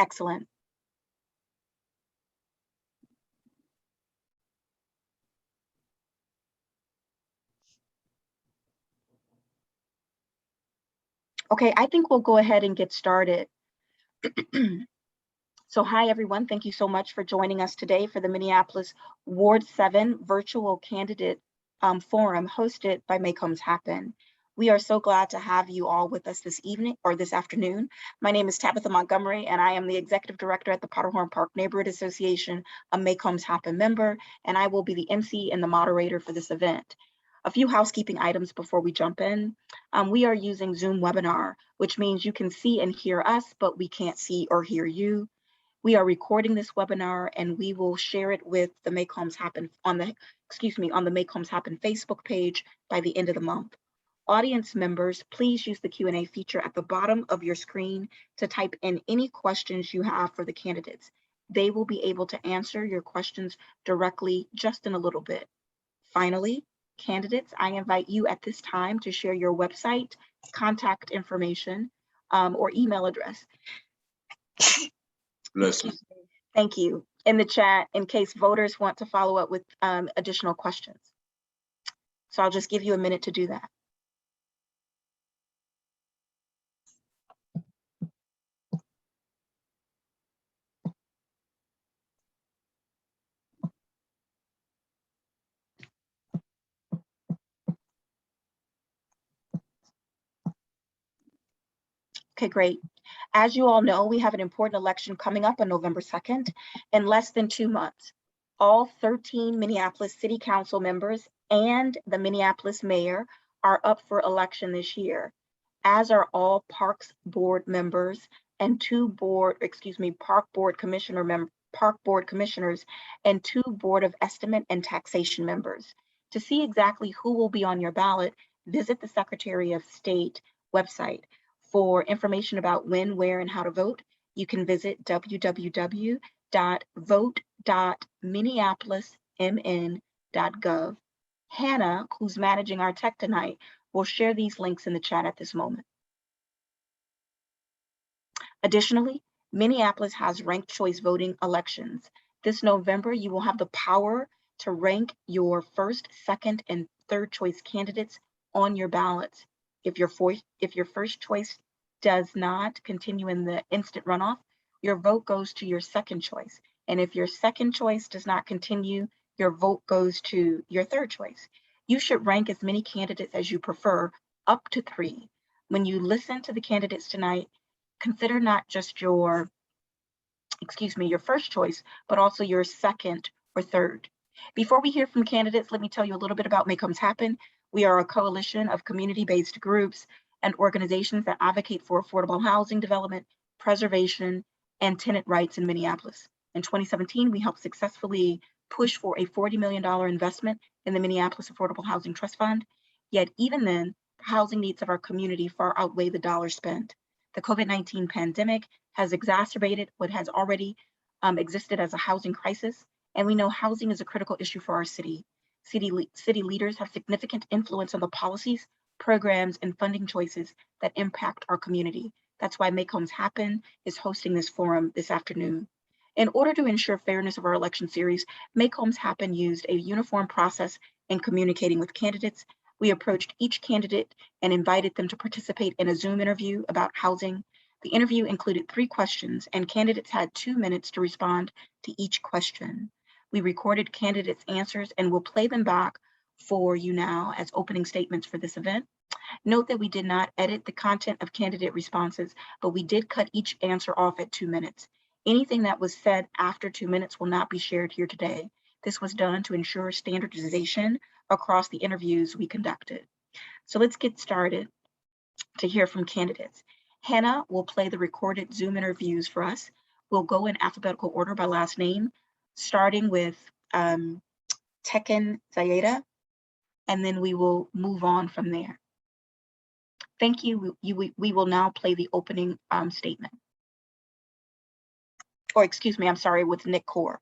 Excellent. Okay, I think we'll go ahead and get started. So hi, everyone. Thank you so much for joining us today for the Minneapolis Ward 7 Virtual Candidate Forum hosted by Make Homes Happen. We are so glad to have you all with us this evening or this afternoon. My name is Tabitha Montgomery, and I am the Executive Director at the Powderhorn Park Neighborhood Association, a Make Homes Happen member, and I will be the MC and the moderator for this event. A few housekeeping items before we jump in. We are using Zoom webinar, which means you can see and hear us, but we can't see or hear you. We are recording this webinar and we will share it with the Make Homes Happen on the Make Homes Happen Facebook page by the end of the month. Audience members, please use the Q&A feature at the bottom of your screen to type in any questions you have for the candidates. They will be able to answer your questions directly just in a little bit. Finally, candidates, I invite you at this time to share your website, contact information, or email address. Thank you. In the chat, in case voters want to follow up with additional questions. So I'll just give you a minute to do that. Okay, great. As you all know, we have an important election coming up on November 2nd in less than 2 months. All 13 Minneapolis City Council members and the Minneapolis mayor are up for election this year, as are all Parks Board members and Park Board commissioners and 2 Board of Estimate and Taxation members. To see exactly who will be on your ballot, visit the Secretary of State website. For information about when, where, and how to vote, you can visit www.vote.minneapolismn.gov. Hannah, who's managing our tech tonight, will share these links in the chat at this moment. Additionally, Minneapolis has ranked choice voting elections. This November, you will have the power to rank your first, second, and third choice candidates on your ballots. If your first choice does not continue in the instant runoff, your vote goes to your second choice. And if your second choice does not continue, your vote goes to your third choice. You should rank as many candidates as you prefer, up to 3. When you listen to the candidates tonight, consider not just your first choice, but also your second or third. Before we hear from candidates, let me tell you a little bit about Make Homes Happen. We are a coalition of community-based groups and organizations that advocate for affordable housing development, preservation, and tenant rights in Minneapolis. In 2017, we helped successfully push for a $40 million investment in the Minneapolis Affordable Housing Trust Fund. Yet even then, the housing needs of our community far outweigh the dollars spent. The COVID-19 pandemic has exacerbated what has already existed as a housing crisis, and we know housing is a critical issue for our city. City leaders have significant influence on the policies, programs, and funding choices that impact our community. That's why Make Homes Happen is hosting this forum this afternoon. In order to ensure fairness of our election series, Make Homes Happen used a uniform process in communicating with candidates. We approached each candidate and invited them to participate in a Zoom interview about housing. The interview included 3 questions, and candidates had 2 minutes to respond to each question. We recorded candidates' answers and will play them back for you now as opening statements for this event. Note that we did not edit the content of candidate responses, but we did cut each answer off at 2 minutes. Anything that was said after 2 minutes will not be shared here today. This was done to ensure standardization across the interviews we conducted. So let's get started to hear from candidates. Hannah will play the recorded Zoom interviews for us. We'll go in alphabetical order by last name, starting with Teqen Zea-Aida, and then we will move on from there. Thank you. We will now play the opening statement. Or excuse me, I'm sorry, with Nick Core.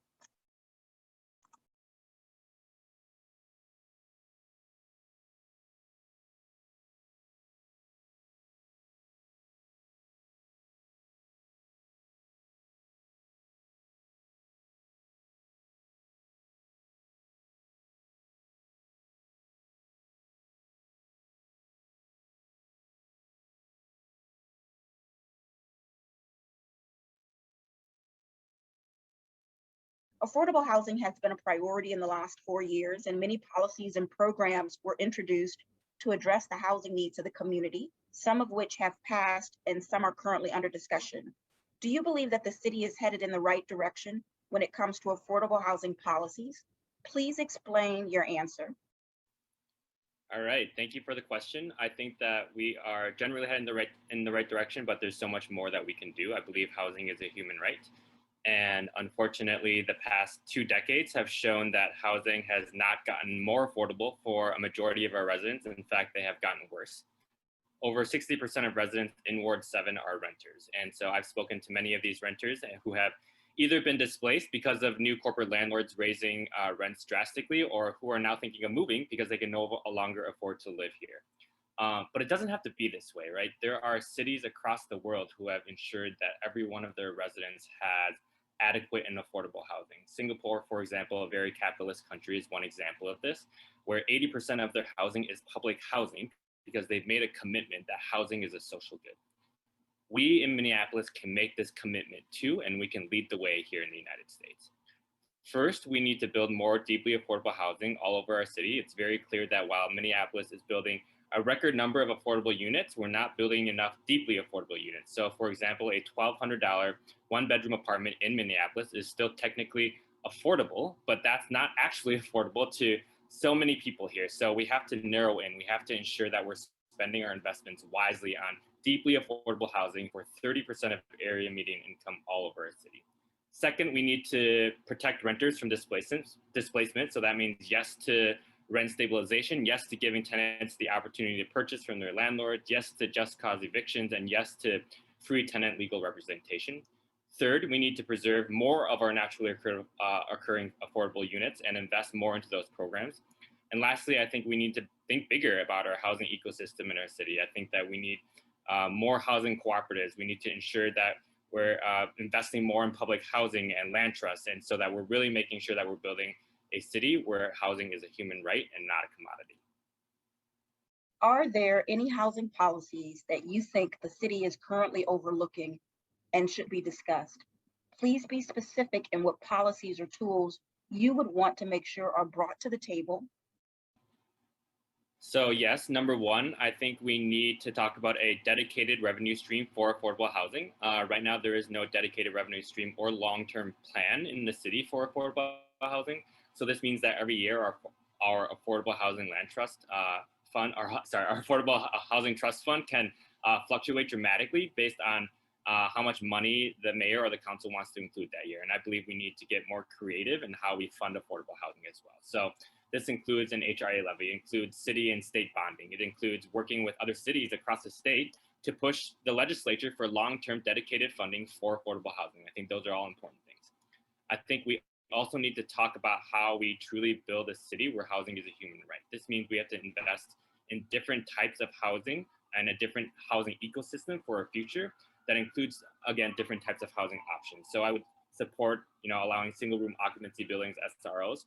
Affordable housing has been a priority in the last 4 years, and many policies and programs were introduced to address the housing needs of the community, some of which have passed and some are currently under discussion. Do you believe that the city is headed in the right direction when it comes to affordable housing policies? Please explain your answer. All right, thank you for the question. I think that we are generally heading in the right direction, but there's so much more that we can do. I believe housing is a human right. And unfortunately, the past 2 decades have shown that housing has not gotten more affordable for a majority of our residents. In fact, they have gotten worse. Over 60% of residents in Ward 7 are renters. And so I've spoken to many of these renters who have either been displaced because of new corporate landlords raising rents drastically, or who are now thinking of moving because they can no longer afford to live here. But it doesn't have to be this way, right? There are cities across the world who have ensured that every one of their residents has adequate and affordable housing. Singapore, for example, a very capitalist country, is one example of this, where 80% of their housing is public housing because they've made a commitment that housing is a social good. We in Minneapolis can make this commitment too, and we can lead the way here in the United States. First, we need to build more deeply affordable housing all over our city. It's very clear that while Minneapolis is building a record number of affordable units, we're not building enough deeply affordable units. So for example, a $1,200 one-bedroom apartment in Minneapolis is still technically affordable, but that's not actually affordable to so many people here. So we have to narrow in, we have to ensure that we're spending our investments wisely on deeply affordable housing for 30% of area median income all over our city. Second, we need to protect renters from displacement. So that means yes to rent stabilization, yes to giving tenants the opportunity to purchase from their landlord, yes to just cause evictions, and yes to free tenant legal representation. Third, we need to preserve more of our naturally occurring affordable units and invest more into those programs. And lastly, I think we need to think bigger about our housing ecosystem in our city. I think that we need more housing cooperatives. We need to ensure that we're investing more in public housing and land trusts, and so that we're really making sure that we're building a city where housing is a human right and not a commodity. Are there any housing policies that you think the city is currently overlooking and should be discussed? Please be specific in what policies or tools you would want to make sure are brought to the table. So yes, number one, I think we need to talk about a dedicated revenue stream for affordable housing. Right now, there is no dedicated revenue stream or long-term plan in the city for affordable housing. So this means that every year our affordable housing land trust fund, our affordable housing trust fund can fluctuate dramatically based on how much money the mayor or the council wants to include that year. And I believe we need to get more creative in how we fund affordable housing as well. So this includes an HRA levy, includes city and state bonding. It includes working with other cities across the state to push the legislature for long-term dedicated funding for affordable housing. I think those are all important things. I think we also need to talk about how we truly build a city where housing is a human right. This means we have to invest in different types of housing and a different housing ecosystem for our future that includes, again, different types of housing options. So I would support, allowing single room occupancy buildings, SROs,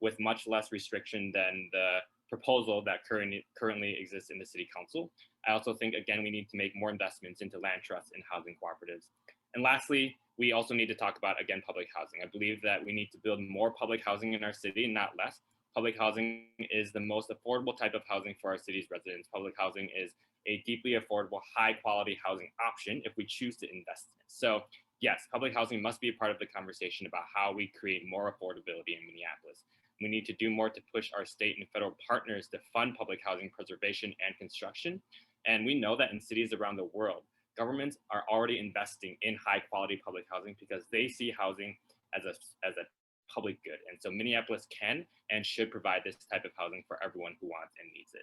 with much less restriction than the proposal that currently exists in the city council. I also think, again, we need to make more investments into land trusts and housing cooperatives. And lastly, we also need to talk about, again, public housing. I believe that we need to build more public housing in our city, not less. Public housing is the most affordable type of housing for our city's residents. Public housing is a deeply affordable, high quality housing option if we choose to invest in it. So yes, public housing must be a part of the conversation about how we create more affordability in Minneapolis. We need to do more to push our state and federal partners to fund public housing preservation and construction. And we know that in cities around the world, governments are already investing in high quality public housing because they see housing as a public good. And so Minneapolis can and should provide this type of housing for everyone who wants and needs it.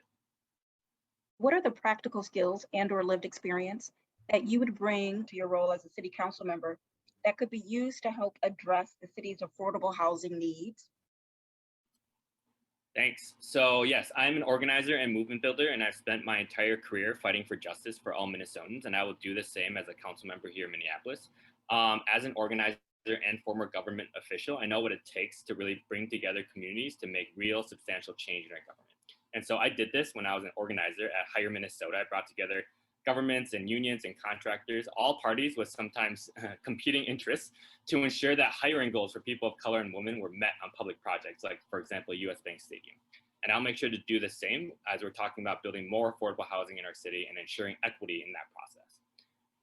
What are the practical skills and/or lived experience that you would bring to your role as a city council member that could be used to help address the city's affordable housing needs? Thanks. So yes, I'm an organizer and movement builder, and I've spent my entire career fighting for justice for all Minnesotans, and I will do the same as a council member here in Minneapolis. As an organizer and former government official, I know what it takes to really bring together communities to make real substantial change in our government. And so I did this when I was an organizer at Hire Minnesota. I brought together governments and unions and contractors, all parties with sometimes competing interests, to ensure that hiring goals for people of color and women were met on public projects, like, for example, US Bank Stadium. And I'll make sure to do the same as we're talking about building more affordable housing in our city and ensuring equity in that process.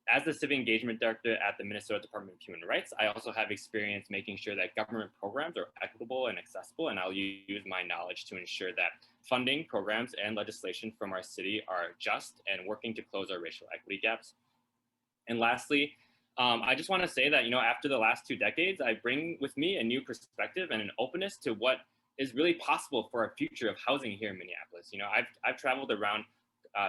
As the Civic Engagement Director at the Minnesota Department of Human Rights, I also have experience making sure that government programs are equitable and accessible, and I'll use my knowledge to ensure that funding, programs, and legislation from our city are just and working to close our racial equity gaps. And lastly, I just want to say that, after the last 2 decades, I bring with me a new perspective and an openness to what is really possible for a future of housing here in Minneapolis. I've traveled around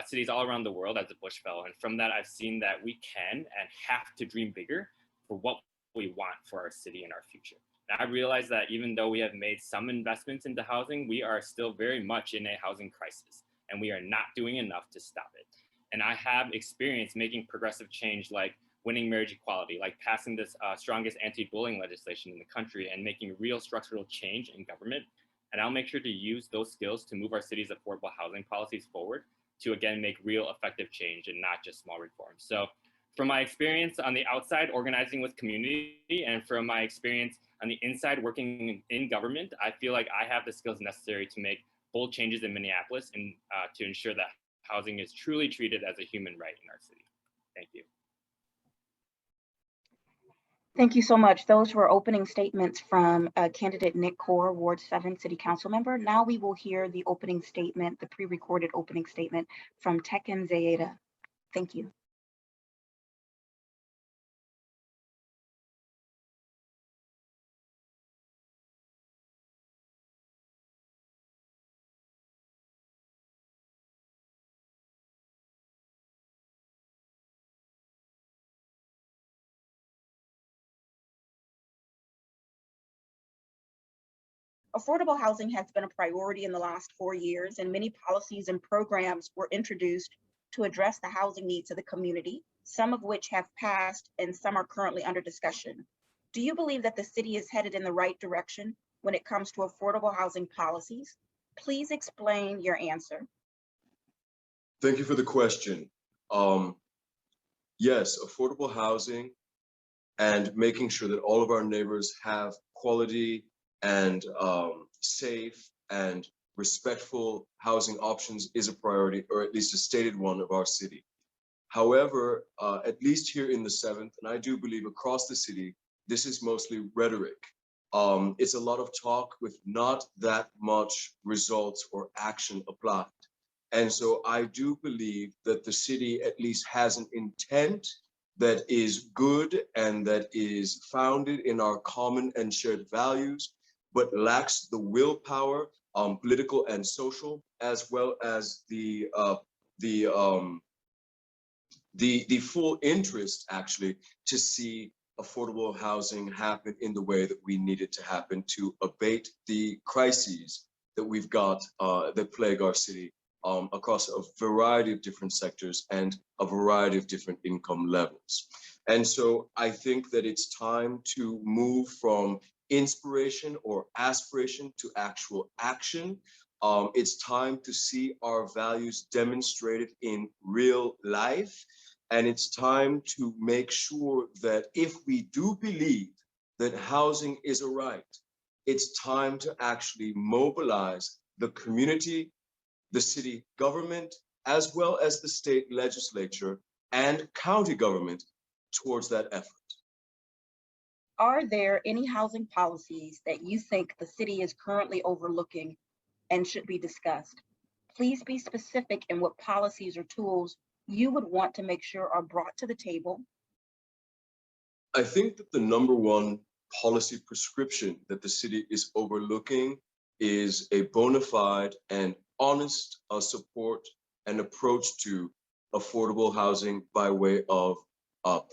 cities all around the world as a Bush Fellow, and from that, I've seen that we can and have to dream bigger for what we want for our city and our future. And I realize that even though we have made some investments into housing, we are still very much in a housing crisis, and we are not doing enough to stop it. And I have experience making progressive change, like winning marriage equality, like passing this strongest anti-bullying legislation in the country, and making real structural change in government. And I'll make sure to use those skills to move our city's affordable housing policies forward to, again, make real effective change and not just small reforms. So from my experience on the outside organizing with community, and from my experience on the inside working in government, I feel like I have the skills necessary to make bold changes in Minneapolis and to ensure that housing is truly treated as a human right in our city. Thank you. Thank you so much. Those were opening statements from candidate Nick Core, Ward 7 City Council member. Now we will hear the opening statement, the pre-recorded opening statement from Teqen Zea-Aida. Thank you. Affordable housing has been a priority in the last 4 years, and many policies and programs were introduced to address the housing needs of the community, some of which have passed and some are currently under discussion. Do you believe that the city is headed in the right direction when it comes to affordable housing policies? Please explain your answer. Thank you for the question. Yes, affordable housing and making sure that all of our neighbors have quality and safe and respectful housing options is a priority, or at least a stated one, of our city. However, at least here in the 7th, and I do believe across the city, this is mostly rhetoric. It's a lot of talk with not that much results or action applied. And so I do believe that the city at least has an intent that is good and that is founded in our common and shared values, but lacks the willpower, political and social, as well as the full interest, actually, to see affordable housing happen in the way that we need it to happen to abate the crises that we've got that plague our city across a variety of different sectors and a variety of different income levels. And so I think that it's time to move from inspiration or aspiration to actual action. It's time to see our values demonstrated in real life. And it's time to make sure that if we do believe that housing is a right, it's time to actually mobilize the community, the city government, as well as the state legislature and county government towards that effort. Are there any housing policies that you think the city is currently overlooking and should be discussed? Please be specific in what policies or tools you would want to make sure are brought to the table. I think that the #1 policy prescription that the city is overlooking is a bona fide and honest support and approach to affordable housing by way of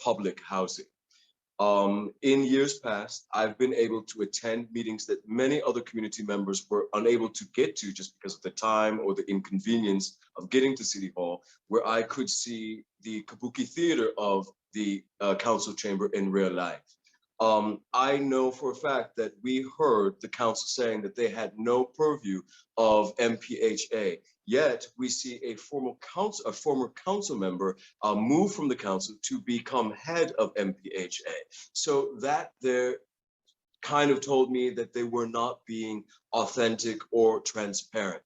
public housing. In years past, I've been able to attend meetings that many other community members were unable to get to just because of the time or the inconvenience of getting to City Hall, where I could see the kabuki theater of the council chamber in real life. I know for a fact that we heard the council saying that they had no purview of MPHA. Yet we see a former council member move from the council to become head of MPHA. So that there kind of told me that they were not being authentic or transparent.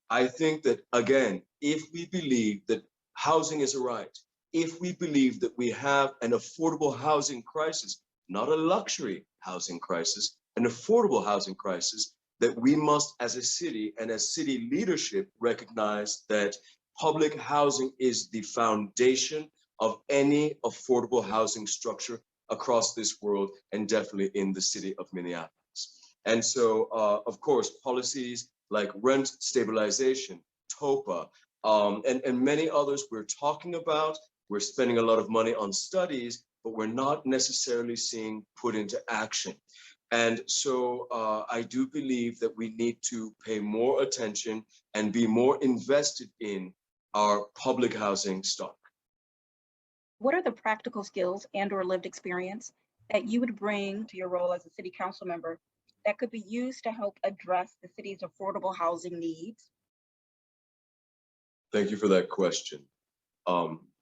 I think that, again, if we believe that housing is a right, if we believe that we have an affordable housing crisis, not a luxury housing crisis, an affordable housing crisis, that we must, as a city and as city leadership, recognize that public housing is the foundation of any affordable housing structure across this world, and definitely in the city of Minneapolis. And so, of course, policies like rent stabilization, TOPA, and many others we're talking about. We're spending a lot of money on studies, but we're not necessarily seeing put into action. And so I do believe that we need to pay more attention and be more invested in our public housing stock. What are the practical skills and/or lived experience that you would bring to your role as a city council member that could be used to help address the city's affordable housing needs? Thank you for that question.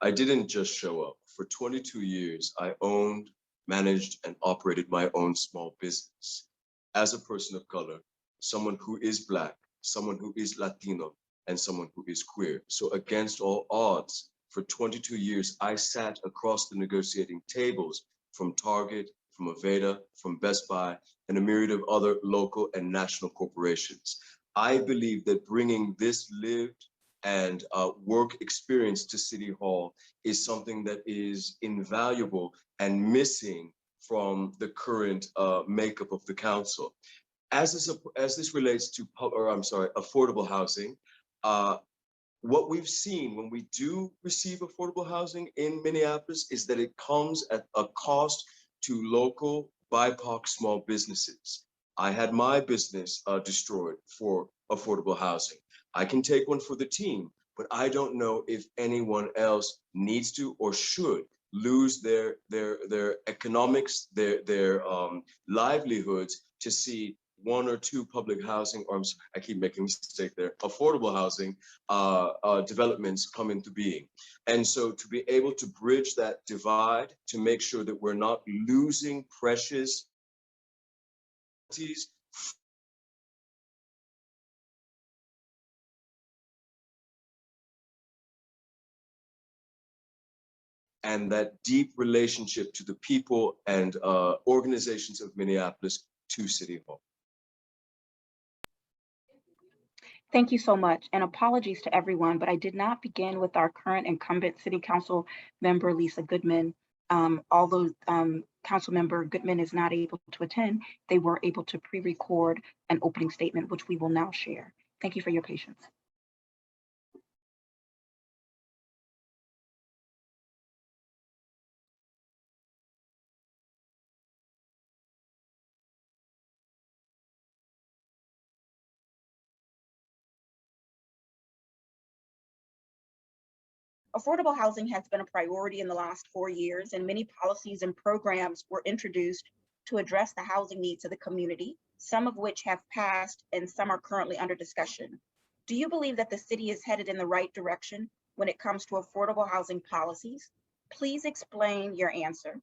I didn't just show up. For 22 years, I owned, managed, and operated my own small business. As a person of color, someone who is Black, someone who is Latino, and someone who is queer. So against all odds, for 22 years, I sat across the negotiating tables from Target, from Aveda, from Best Buy, and a myriad of other local and national corporations. I believe that bringing this lived and work experience to City Hall is something that is invaluable and missing from the current makeup of the council. As this relates to, affordable housing, what we've seen when we do receive affordable housing in Minneapolis is that it comes at a cost to local BIPOC small businesses. I had my business destroyed for affordable housing. I can take one for the team, but I don't know if anyone else needs to or should lose their economics, their livelihoods to see one or two public housing, or I keep making a mistake there, affordable housing developments come into being. And so to be able to bridge that divide, to make sure that we're not losing precious and that deep relationship to the people and organizations of Minneapolis to City Hall. Thank you so much, and apologies to everyone, but I did not begin with our current incumbent City Council member, Lisa Goodman. Although Council Member Goodman is not able to attend, they were able to pre-record an opening statement, which we will now share. Thank you for your patience. Affordable housing has been a priority in the last 4 years, and many policies and programs were introduced to address the housing needs of the community, some of which have passed and some are currently under discussion. Do you believe that the city is headed in the right direction when it comes to affordable housing policies? Please explain your answer.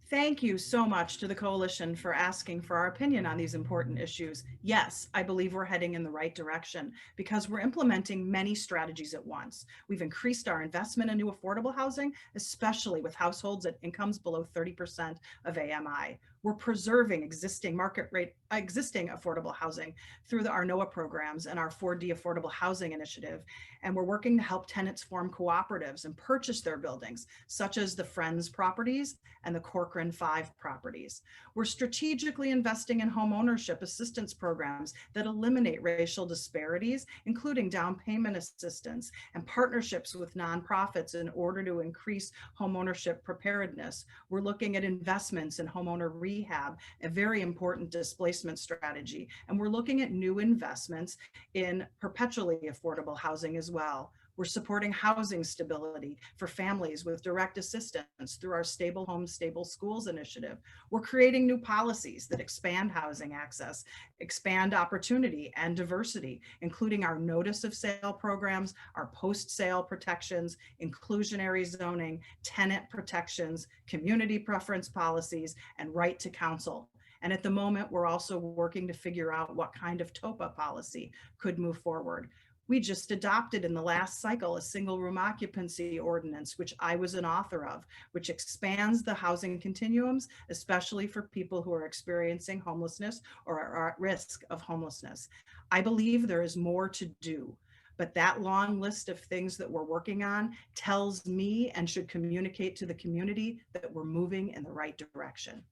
Thank you so much to the coalition for asking for our opinion on these important issues. Yes, I believe we're heading in the right direction because we're implementing many strategies at once. We've increased our investment in new affordable housing, especially with households at incomes below 30% of AMI. We're preserving existing affordable housing through our NOAA programs and our 4D Affordable Housing Initiative. And we're working to help tenants form cooperatives and purchase their buildings, such as the Friends properties and the Corcoran 5 properties. We're strategically investing in home ownership assistance programs that eliminate racial disparities, including down payment assistance and partnerships with nonprofits in order to increase home ownership preparedness. We're looking at investments in homeowner rehab, a very important displacement strategy. And we're looking at new investments in perpetually affordable housing as well. We're supporting housing stability for families with direct assistance through our Stable Homes, Stable Schools initiative. We're creating new policies that expand housing access, expand opportunity and diversity, including our notice of sale programs, our post-sale protections, inclusionary zoning, tenant protections, community preference policies, and right to counsel. And at the moment, we're also working to figure out what kind of TOPA policy could move forward. We just adopted in the last cycle a single room occupancy ordinance, which I was an author of, which expands the housing continuums, especially for people who are experiencing homelessness or are at risk of homelessness. I believe there is more to do, but that long list of things that we're working on tells me and should communicate to the community that we're moving in the right direction.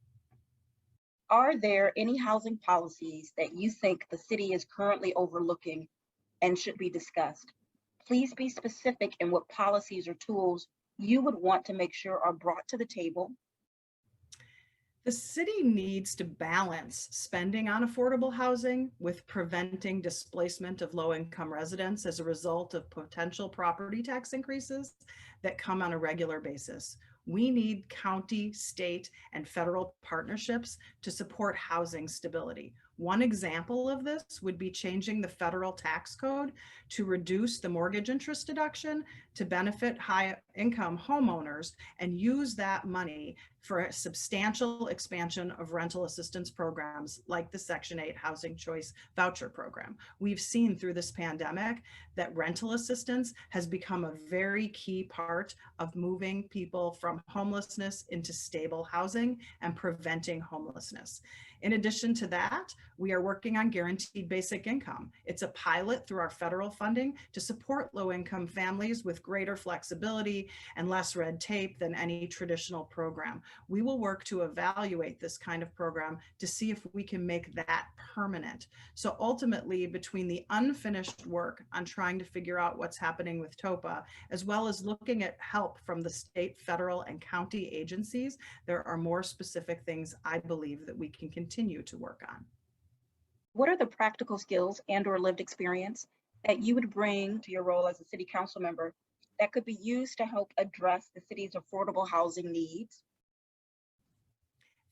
Are there any housing policies that you think the city is currently overlooking and should be discussed? Please be specific in what policies or tools you would want to make sure are brought to the table. The city needs to balance spending on affordable housing with preventing displacement of low-income residents as a result of potential property tax increases that come on a regular basis. We need county, state, and federal partnerships to support housing stability. One example of this would be changing the federal tax code to reduce the mortgage interest deduction to benefit high-income homeowners and use that money for a substantial expansion of rental assistance programs like the Section 8 Housing Choice Voucher Program. We've seen through this pandemic that rental assistance has become a very key part of moving people from homelessness into stable housing and preventing homelessness. In addition to that, we are working on guaranteed basic income. It's a pilot through our federal funding to support low-income families with greater flexibility and less red tape than any traditional program. We will work to evaluate this kind of program to see if we can make that permanent. So ultimately, between the unfinished work on trying to figure out what's happening with TOPA, as well as looking at help from the state, federal, and county agencies, there are more specific things I believe that we can continue to work on. What are the practical skills and/or lived experience that you would bring to your role as a city council member that could be used to help address the city's affordable housing needs?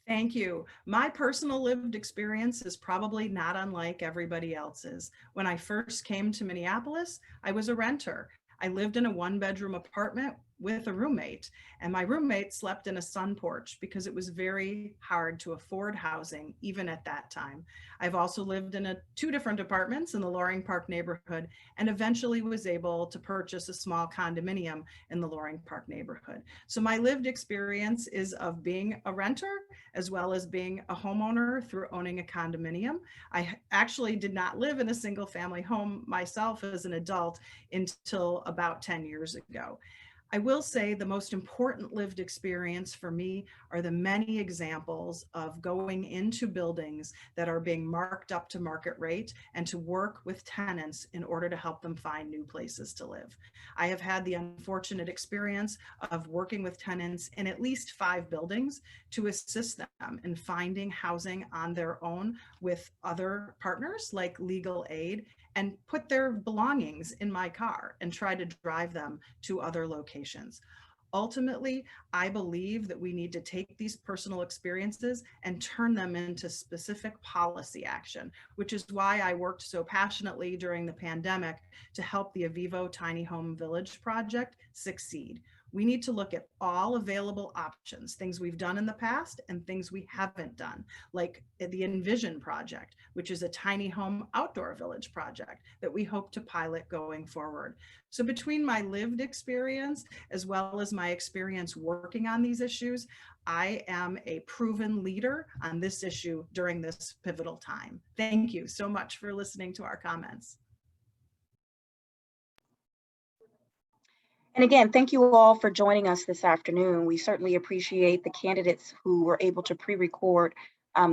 Thank you. My personal lived experience is probably not unlike everybody else's. When I first came to Minneapolis, I was a renter. I lived in a one-bedroom apartment with a roommate, and my roommate slept in a sun porch because it was very hard to afford housing even at that time. I've also lived in two different apartments in the Loring Park neighborhood and eventually was able to purchase a small condominium in the Loring Park neighborhood. So my lived experience is of being a renter as well as being a homeowner through owning a condominium. I actually did not live in a single family home myself as an adult until about 10 years ago. I will say the most important lived experience for me are the many examples of going into buildings that are being marked up to market rate and to work with tenants in order to help them find new places to live. I have had the unfortunate experience of working with tenants in at least 5 buildings to assist them in finding housing on their own with other partners like legal aid, and put their belongings in my car and try to drive them to other locations. Ultimately, I believe that we need to take these personal experiences and turn them into specific policy action, which is why I worked so passionately during the pandemic to help the Avivo Tiny Home Village project succeed. We need to look at all available options, things we've done in the past and things we haven't done, like the Envision project, which is a tiny home outdoor village project that we hope to pilot going forward. So between my lived experience, as well as my experience working on these issues, I am a proven leader on this issue during this pivotal time. Thank you so much for listening to our comments. And again, thank you all for joining us this afternoon. We certainly appreciate the candidates who were able to pre-record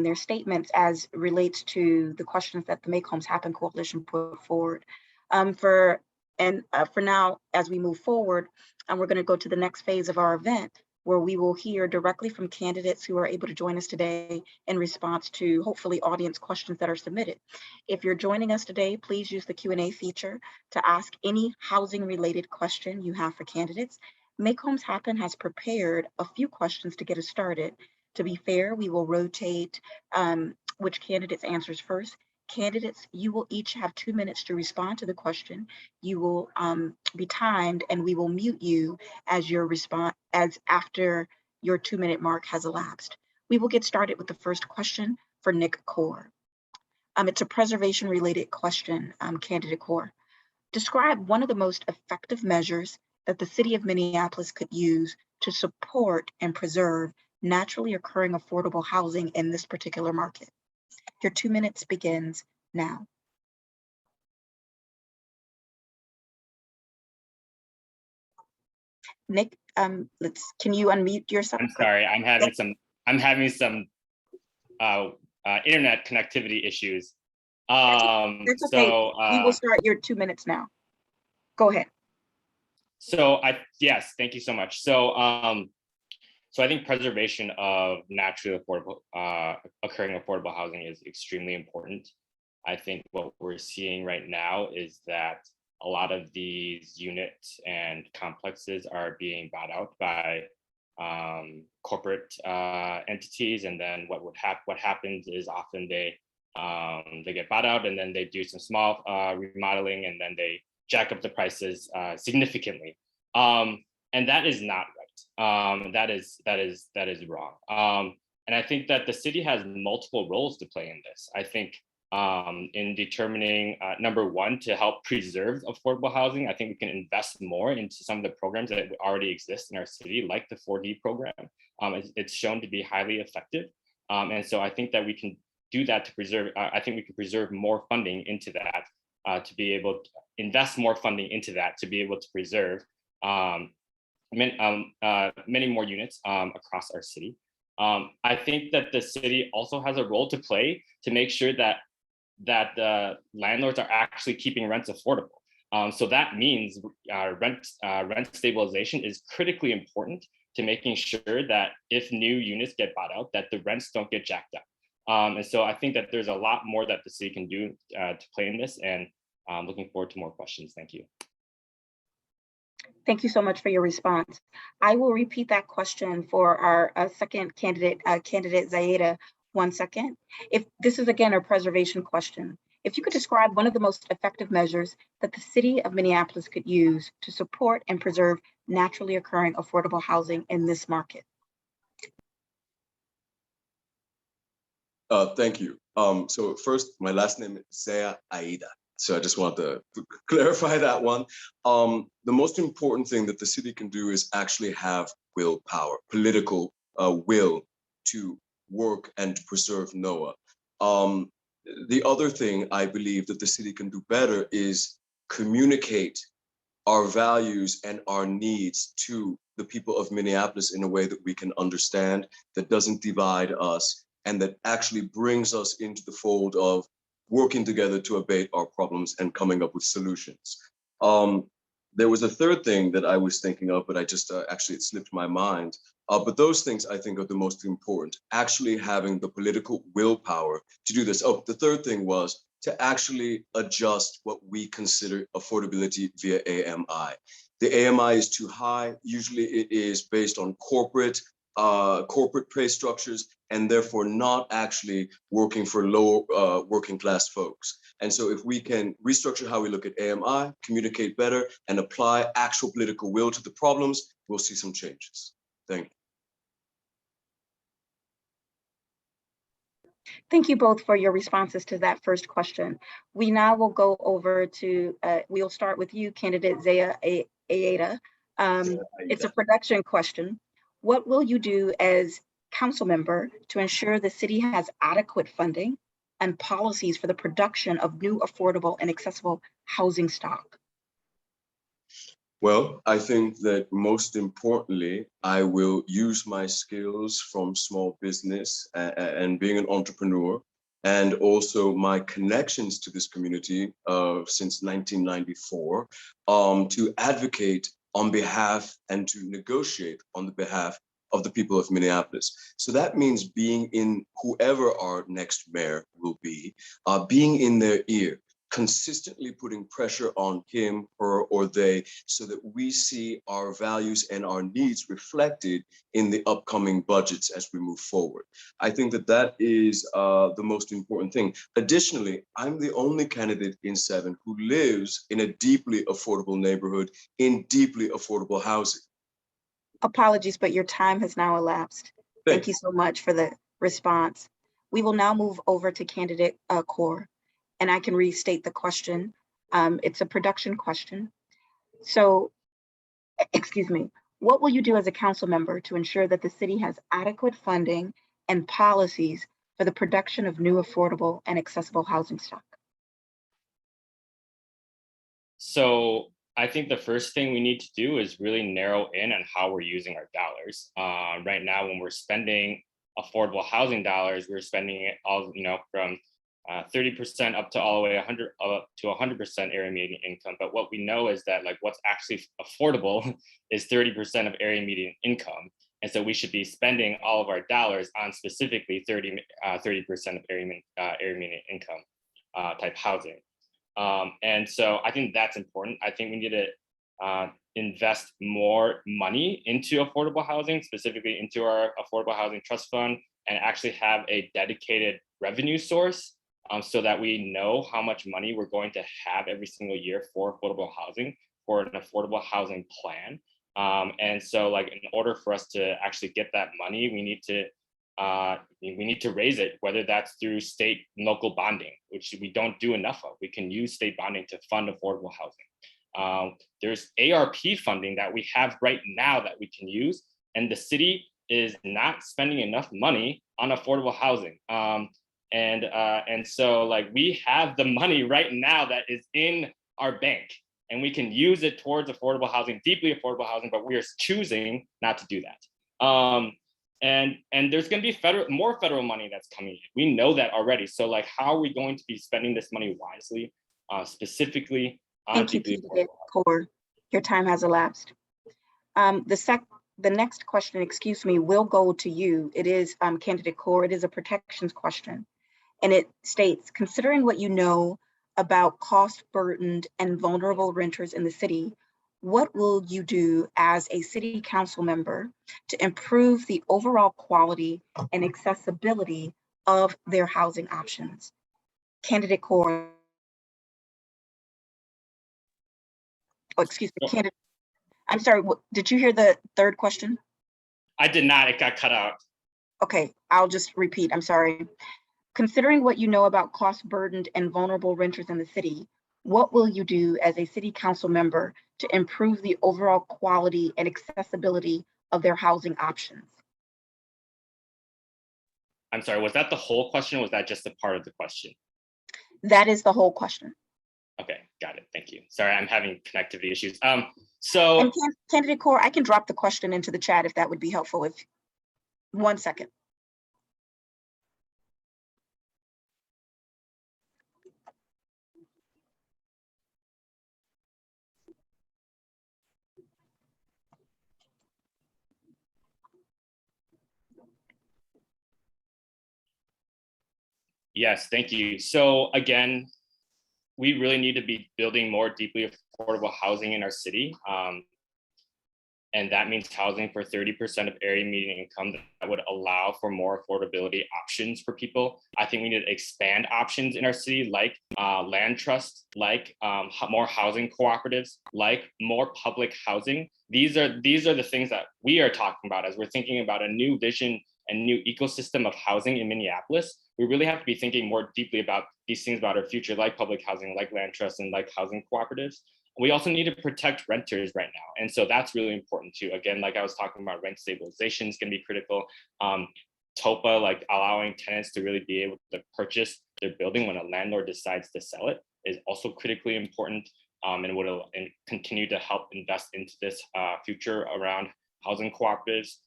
their statements as relates to the questions that the Make Homes Happen Coalition put forward. For now, as we move forward, we're going to go to the next phase of our event. where we will hear directly from candidates who are able to join us today in response to hopefully audience questions that are submitted. If you're joining us today, please use the Q&A feature to ask any housing related question you have for candidates. Make Homes Happen has prepared a few questions to get us started. To be fair, we will rotate which candidates answers first. Candidates, you will each have 2 minutes to respond to the question. You will be timed, and we will mute you as your response as after your 2-minute mark has elapsed. We will get started with the first question for Nick Core. It's a preservation related question, candidate Core. Describe one of the most effective measures that the city of Minneapolis could use to support and preserve naturally occurring affordable housing in this particular market. Your 2 minutes begins now. Nick, can you unmute yourself? I'm sorry, I'm having some internet connectivity issues. That's okay. So we will start your 2 minutes now. Go ahead. Yes, thank you so much. So I think preservation of naturally affordable, occurring affordable housing is extremely important. I think what we're seeing right now is that a lot of these units and complexes are being bought out by corporate entities, and then what happens is often they get bought out, and then they do some small remodeling, and then they jack up the prices significantly, and that is not right. That is wrong. And I think that the city has multiple roles to play in this. I think in determining, number one, to help preserve affordable housing, I think we can invest more into some of the programs that already exist in our city, like the 4D program. It's shown to be highly effective. And so I think that we can do that to preserve, I think we can preserve more funding into that, to be able to invest more funding into that, to be able to preserve many more units across our city. I think that the city also has a role to play to make sure that the landlords are actually keeping rents affordable. So that means rent stabilization is critically important to making sure that if new units get bought out, that the rents don't get jacked up. And so I think that there's a lot more that the city can do to play in this, and I'm looking forward to more questions. Thank you. Thank you so much for your response. I will repeat that question for our second candidate, candidate Zea-Aida. 1 second. If this is again a preservation question, if you could describe one of the most effective measures that the city of Minneapolis could use to support and preserve naturally occurring affordable housing in this market. Thank you. So first, my last name is Zea-Aida. So I just want to clarify that one. The most important thing that the city can do is actually have willpower, political will to work and to preserve NOAA. The other thing I believe that the city can do better is communicate our values and our needs to the people of Minneapolis in a way that we can understand, that doesn't divide us, and that actually brings us into the fold of working together to abate our problems and coming up with solutions. There was a third thing that I was thinking of, but I just actually it slipped my mind. But those things I think are the most important, actually having the political willpower to do this. Oh, the third thing was to actually adjust what we consider affordability via AMI. The AMI is too high. Usually it is based on corporate pay structures, and therefore not actually working for lower working class folks. And so if we can restructure how we look at AMI, communicate better, and apply actual political will to the problems, we'll see some changes. Thank you. Thank you both for your responses to that first question. We now will go over to, we'll start with you, candidate Zea-Aida. It's a production question. What will you do as council member to ensure the city has adequate funding and policies for the production of new affordable and accessible housing stock? Well, I think that most importantly, I will use my skills from small business and being an entrepreneur, and also my connections to this community since 1994 to advocate on behalf and to negotiate on the behalf of the people of Minneapolis. So that means being in whoever our next mayor will be, being in their ear, consistently putting pressure on him, her, or they, so that we see our values and our needs reflected in the upcoming budgets as we move forward. I think that that is the most important thing. Additionally, I'm the only candidate in 7 who lives in a deeply affordable neighborhood in deeply affordable housing. Apologies, but your time has now elapsed. Thank you so much for the response. We will now move over to candidate Kaur, and I can restate the question. It's a production question. So, excuse me, what will you do as a council member to ensure that the city has adequate funding and policies for the production of new affordable and accessible housing stock? So I think the first thing we need to do is really narrow in on how we're using our dollars. Right now, when we're spending affordable housing dollars, we're spending it all, from 30% up to all the way 100 up to 100% area median income. But what we know is that what's actually affordable is 30% of area median income. And so we should be spending all of our dollars on specifically 30% of area median income type housing. And so I think that's important. I think we need to invest more money into affordable housing, specifically into our affordable housing trust fund, and actually have a dedicated revenue source so that we know how much money we're going to have every single year for affordable housing, for an affordable housing plan. And so in order for us to actually get that money, we need to raise it, whether that's through state and local bonding, which we don't do enough of. We can use state bonding to fund affordable housing. There's ARP funding that we have right now that we can use, and the city is not spending enough money on affordable housing. And so we have the money right now that is in our bank, and we can use it towards affordable housing, deeply affordable housing, but we are choosing not to do that. And there's going to be more federal money that's coming in. We know that already. So how are we going to be spending this money wisely, specifically on Thank you, candidate Kaur. Your time has elapsed. The next question, excuse me, will go to you. It is candidate Kaur. It is a protections question. And it states, considering what you know about cost burdened and vulnerable renters in the city, what will you do as a city council member to improve the overall quality and accessibility of their housing options? Candidate Kaur. Oh, excuse me, candidate. I'm sorry, did you hear the third question? I did not, it got cut out. Okay, I'll just repeat, I'm sorry. Considering what you know about cost burdened and vulnerable renters in the city, what will you do as a city council member to improve the overall quality and accessibility of their housing options? I'm sorry, was that the whole question, or was that just a part of the question? That is the whole question. Okay, got it, thank you. Sorry, I'm having connectivity issues. And candidate Kaur, I can drop the question into the chat if that would be helpful. 1 second. Yes, thank you. So again, we really need to be building more deeply affordable housing in our city. And that means housing for 30% of area median income that would allow for more affordability options for people. I think we need to expand options in our city, like land trust, like more housing cooperatives, like more public housing. These are the things that we are talking about as we're thinking about a new vision and new ecosystem of housing in Minneapolis. We really have to be thinking more deeply about these things about our future, like public housing, like land trust, and like housing cooperatives. We also need to protect renters right now. And so that's really important too. Again, like I was talking about, rent stabilization is going to be critical. TOPA, like allowing tenants to really be able to purchase their building when a landlord decides to sell it, is also critically important, and will continue to help invest into this future around housing cooperatives.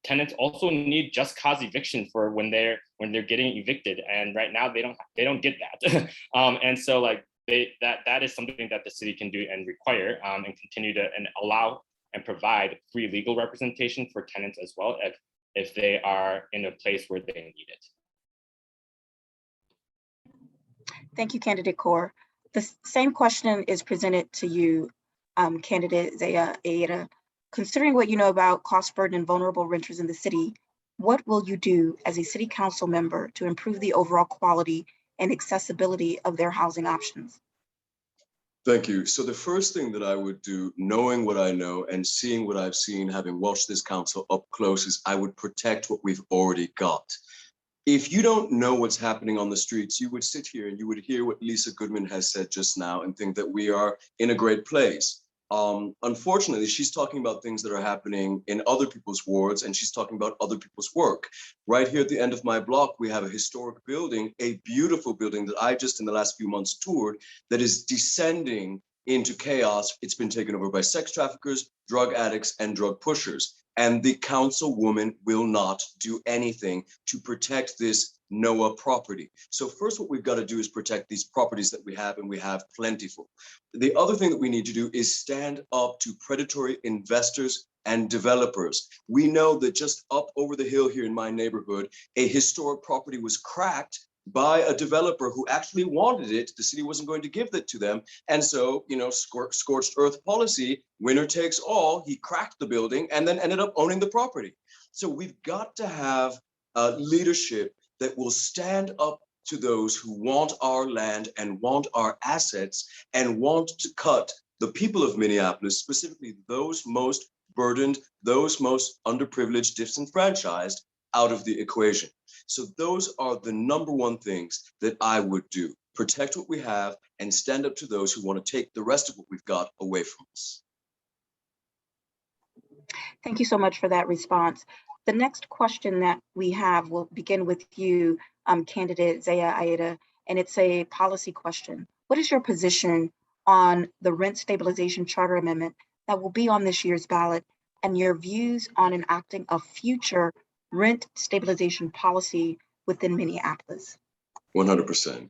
Tenants also need just cause eviction for when they're getting evicted, and right now they don't get that. And so that is something that the city can do and require, and continue to and allow and provide free legal representation for tenants as well if they are in a place where they need it. Thank you, Candidate Kaur. The same question is presented to you, Candidate Zea-Aida. Considering what you know about cost burden and vulnerable renters in the city, what will you do as a city council member to improve the overall quality and accessibility of their housing options? Thank you. So the first thing that I would do, knowing what I know and seeing what I've seen, having watched this council up close, is I would protect what we've already got. If you don't know what's happening on the streets, you would sit here and you would hear what Lisa Goodman has said just now and think that we are in a great place. Unfortunately, she's talking about things that are happening in other people's wards, and she's talking about other people's work. Right here at the end of my block, we have a historic building, a beautiful building that I just in the last few months toured, that is descending into chaos. It's been taken over by sex traffickers, drug addicts, and drug pushers. And the councilwoman will not do anything to protect this NOAA property. So first, what we've got to do is protect these properties that we have, and we have plentiful. The other thing that we need to do is stand up to predatory investors and developers. We know that just up over the hill here in my neighborhood, a historic property was cracked by a developer who actually wanted it. The city wasn't going to give that to them. And so, scorched earth policy, winner takes all. He cracked the building and then ended up owning the property. So we've got to have leadership that will stand up to those who want our land and want our assets and want to cut the people of Minneapolis, specifically those most burdened, those most underprivileged, disenfranchised, out of the equation. So those are the number one things that I would do. Protect what we have and stand up to those who want to take the rest of what we've got away from us. Thank you so much for that response. The next question that we have will begin with you, Candidate Zea-Aida, and it's a policy question. What is your position on the rent stabilization charter amendment that will be on this year's ballot, and your views on enacting a future rent stabilization policy within Minneapolis? 100%.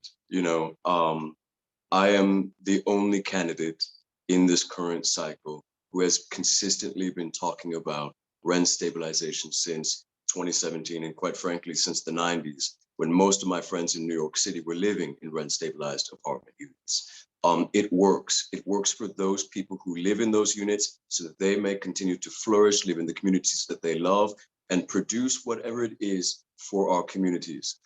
I am the only candidate in this current cycle who has consistently been talking about rent stabilization since 2017, and quite frankly, since the 90s, when most of my friends in New York City were living in rent stabilized apartment units. It works. It works for those people who live in those units so that they may continue to flourish, live in the communities that they love, and produce whatever it is for our communities.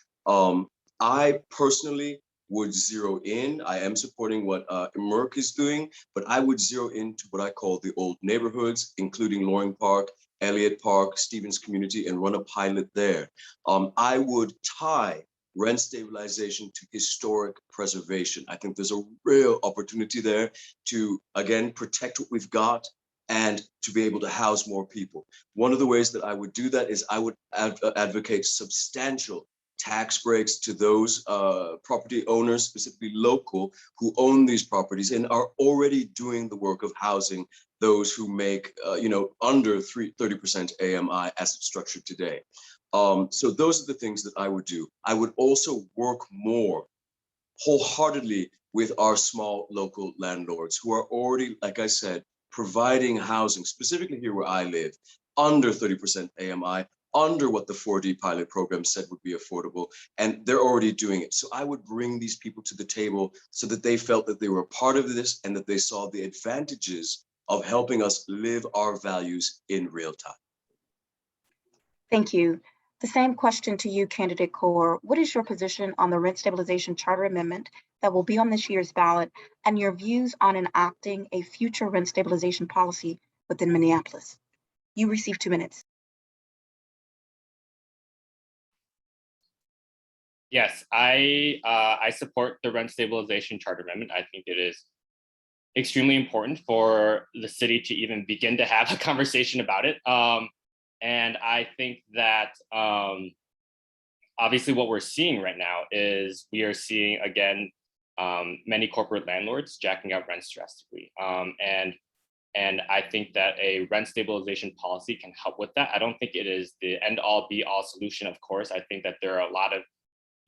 I personally would zero in. I am supporting what Merck is doing, but I would zero into what I call the old neighborhoods, including Loring Park, Elliott Park, Stevens Community, and run a pilot there. I would tie rent stabilization to historic preservation. I think there's a real opportunity there to, again, protect what we've got and to be able to house more people. One of the ways that I would do that is I would advocate substantial tax breaks to those property owners, specifically local, who own these properties and are already doing the work of housing those who make under 30% AMI as it's structured today. So those are the things that I would do. I would also work more wholeheartedly with our small local landlords who are already, like I said, providing housing, specifically here where I live, under 30% AMI, under what the 4D pilot program said would be affordable, and they're already doing it. So I would bring these people to the table so that they felt that they were a part of this and that they saw the advantages of helping us live our values in real time. Thank you. The same question to you, Candidate Kaur. What is your position on the rent stabilization charter amendment that will be on this year's ballot, and your views on enacting a future rent stabilization policy within Minneapolis? You receive 2 minutes. Yes, I support the rent stabilization charter amendment. I think it is extremely important for the city to even begin to have a conversation about it. And I think that obviously what we're seeing right now is we are seeing, again, many corporate landlords jacking up rents drastically. And I think that a rent stabilization policy can help with that. I don't think it is the end all be all solution, of course. I think that there are a lot of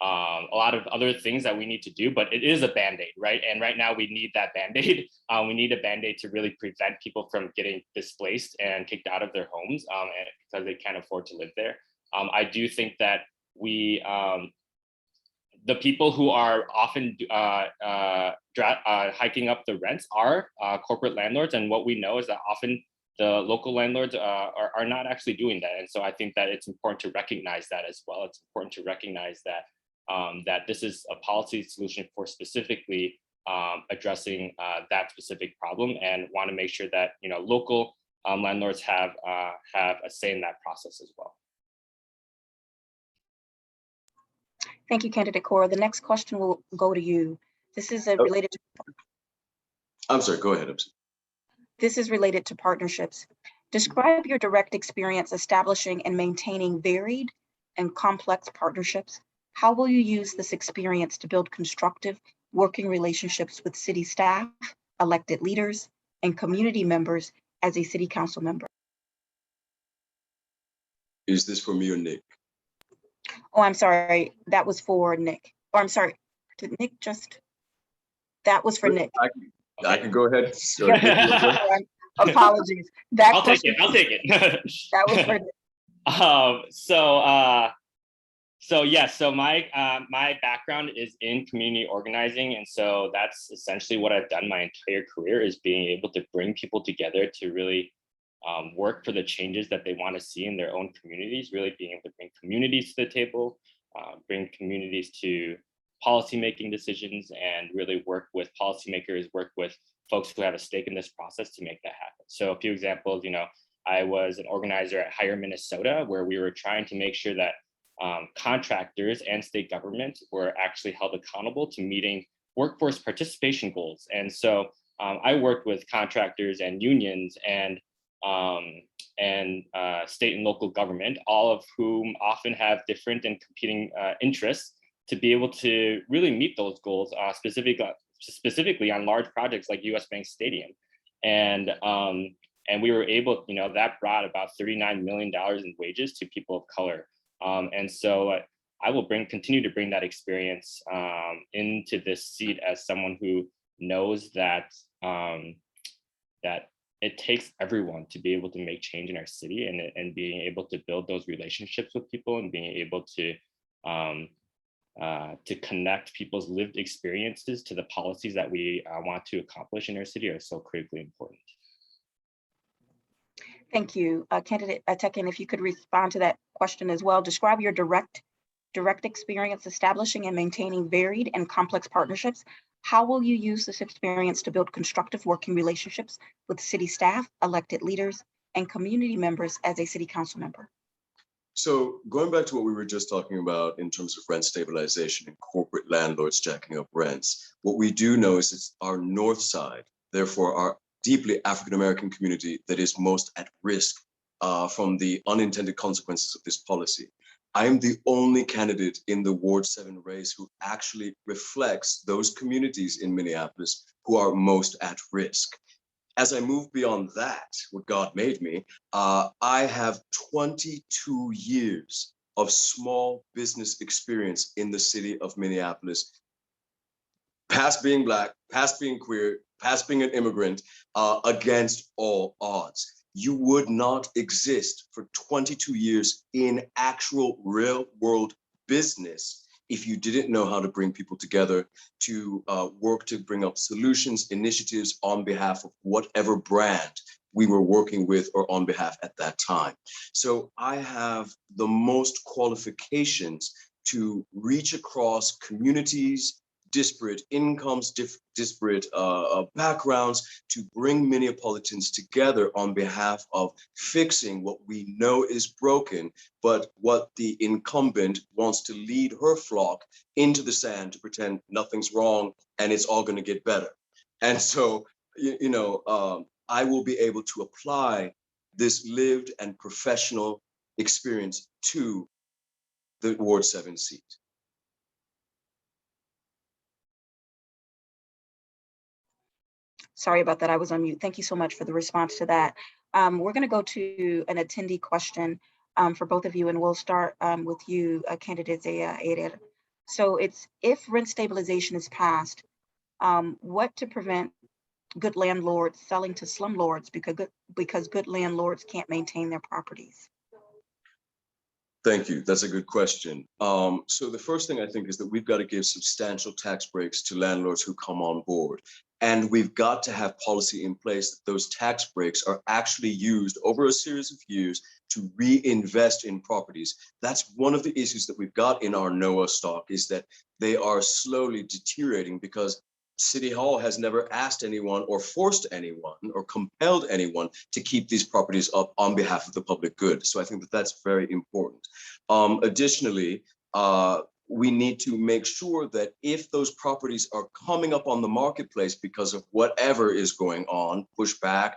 a lot of other things that we need to do, but it is a Band-Aid, right? And right now we need that Band-Aid. We need a Band-Aid to really prevent people from getting displaced and kicked out of their homes because they can't afford to live there. I do think that the people who are often hiking up the rents are corporate landlords. And what we know is that often the local landlords are not actually doing that. And so I think that it's important to recognize that as well. It's important to recognize that that this is a policy solution for specifically addressing that specific problem, and want to make sure that local landlords have a say in that process as well. Thank you, Candidate Cora. The next question will go to you. This is related to. I'm sorry, go ahead. This is related to partnerships. Describe your direct experience establishing and maintaining varied and complex partnerships. How will you use this experience to build constructive working relationships with city staff, elected leaders, and community members as a city council member? Is this for me or Nick? Oh, I'm sorry. That was for Nick. Or I'm sorry. Did Nick just? That was for Nick. I can go ahead. Apologies. I'll take it. That was for Nick. So my background is in community organizing, and so that's essentially what I've done my entire career, is being able to bring people together to really work for the changes that they want to see in their own communities, really being able to bring communities to the table, bring communities to policymaking decisions, and really work with policymakers, work with folks who have a stake in this process to make that happen. So a few examples, I was an organizer at Hire Minnesota, where we were trying to make sure that contractors and state government were actually held accountable to meeting workforce participation goals. And so I worked with contractors and unions and state and local government, all of whom often have different and competing interests, to be able to really meet those goals, specifically on large projects like US Bank Stadium. And we were able, that brought about $39 million in wages to people of color. And so I will continue to bring that experience into this seat as someone who knows that that it takes everyone to be able to make change in our city, and being able to build those relationships with people, and being able to connect people's lived experiences to the policies that we want to accomplish in our city are so critically important. Thank you. Candidate Teqen, if you could respond to that question as well. Describe your direct experience establishing and maintaining varied and complex partnerships. How will you use this experience to build constructive working relationships with city staff, elected leaders, and community members as a city council member? So going back to what we were just talking about in terms of rent stabilization and corporate landlords jacking up rents, what we do know is it's our north side, therefore our deeply African-American community, that is most at risk from the unintended consequences of this policy. I am the only candidate in the Ward 7 race who actually reflects those communities in Minneapolis who are most at risk. As I move beyond that, what God made me, I have 22 years of small business experience in the city of Minneapolis, past being Black, past being queer, past being an immigrant, against all odds. You would not exist for 22 years in actual real world business if you didn't know how to bring people together to work to bring up solutions, initiatives on behalf of whatever brand we were working with or on behalf at that time. So I have the most qualifications to reach across communities, disparate incomes, disparate backgrounds, to bring Minneapolitans together on behalf of fixing what we know is broken, but what the incumbent wants to lead her flock into the sand to pretend nothing's wrong and it's all going to get better. And so, I will be able to apply this lived and professional experience to the Ward 7 seat. Sorry about that, I was on mute. Thank you so much for the response to that. We're going to go to an attendee question for both of you, and we'll start with you, candidate Zea-Aida. So it's if rent stabilization is passed, what to prevent good landlords selling to slumlords because good landlords can't maintain their properties? Thank you. That's a good question. So the first thing I think is that we've got to give substantial tax breaks to landlords who come on board. And we've got to have policy in place that those tax breaks are actually used over a series of years to reinvest in properties. That's one of the issues that we've got in our NOAA stock, is that they are slowly deteriorating because City Hall has never asked anyone or forced anyone or compelled anyone to keep these properties up on behalf of the public good. So I think that that's very important. Additionally, we need to make sure that if those properties are coming up on the marketplace because of whatever is going on, pushback,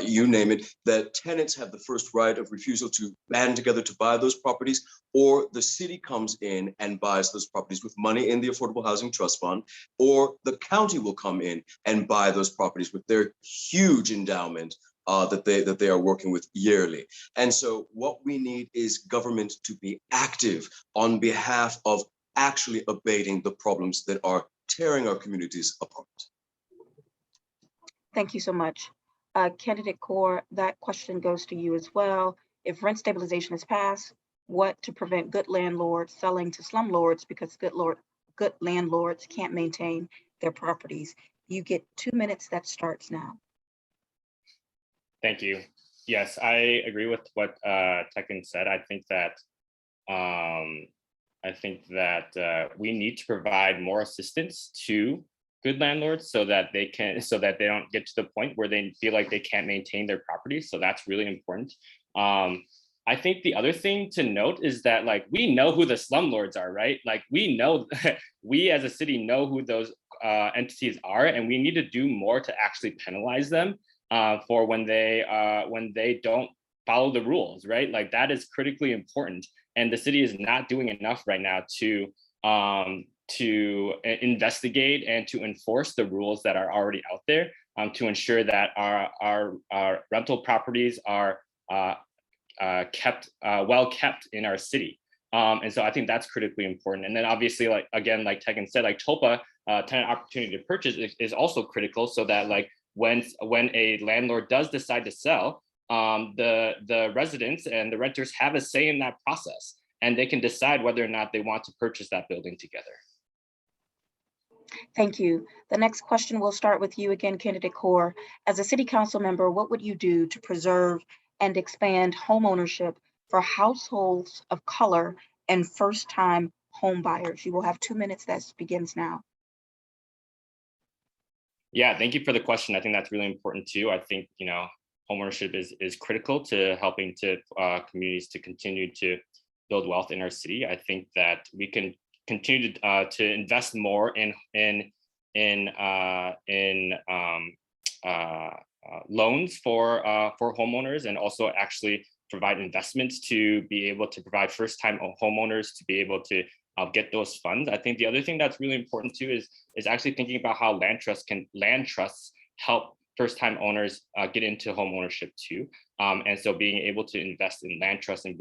you name it, that tenants have the first right of refusal to band together to buy those properties, or the city comes in and buys those properties with money in the Affordable Housing Trust Fund, or the county will come in and buy those properties with their huge endowment that they are working with yearly. And so what we need is government to be active on behalf of actually abating the problems that are tearing our communities apart. Thank you so much. Candidate Core, that question goes to you as well. If rent stabilization is passed, what to prevent good landlords selling to slumlords because good landlords can't maintain their properties? You get 2 minutes. That starts now. Thank you. Yes, I agree with what Teqen said. I think that we need to provide more assistance to good landlords so that they don't get to the point where they feel like they can't maintain their properties. So that's really important. I think the other thing to note is that, like, we know who the slumlords are, right? Like, we know, we as a city know who those entities are, and we need to do more to actually penalize them for when they don't follow the rules, right? Like, that is critically important, and the city is not doing enough right now to investigate and to enforce the rules that are already out there, to ensure that our rental properties are kept well kept in our city. And so I think that's critically important. And then obviously, like, again, like Teqen said, like TOPA, tenant opportunity to purchase, is also critical, so that, like, when a landlord does decide to sell, the residents and the renters have a say in that process, and they can decide whether or not they want to purchase that building together. Thank you. The next question will start with you again, Candidate Core. As a city council member, what would you do to preserve and expand homeownership for households of color and first-time home buyers? You will have 2 minutes. That begins now. Yeah, thank you for the question. I think that's really important too. I think, homeownership is critical to helping to communities to continue to build wealth in our city. I think that we can continue to invest more in loans for homeowners, and also actually provide investments to be able to provide first-time homeowners to be able to get those funds. I think the other thing that's really important too is actually thinking about how land trusts help first-time owners get into home ownership too. And so being able to invest in land trusts and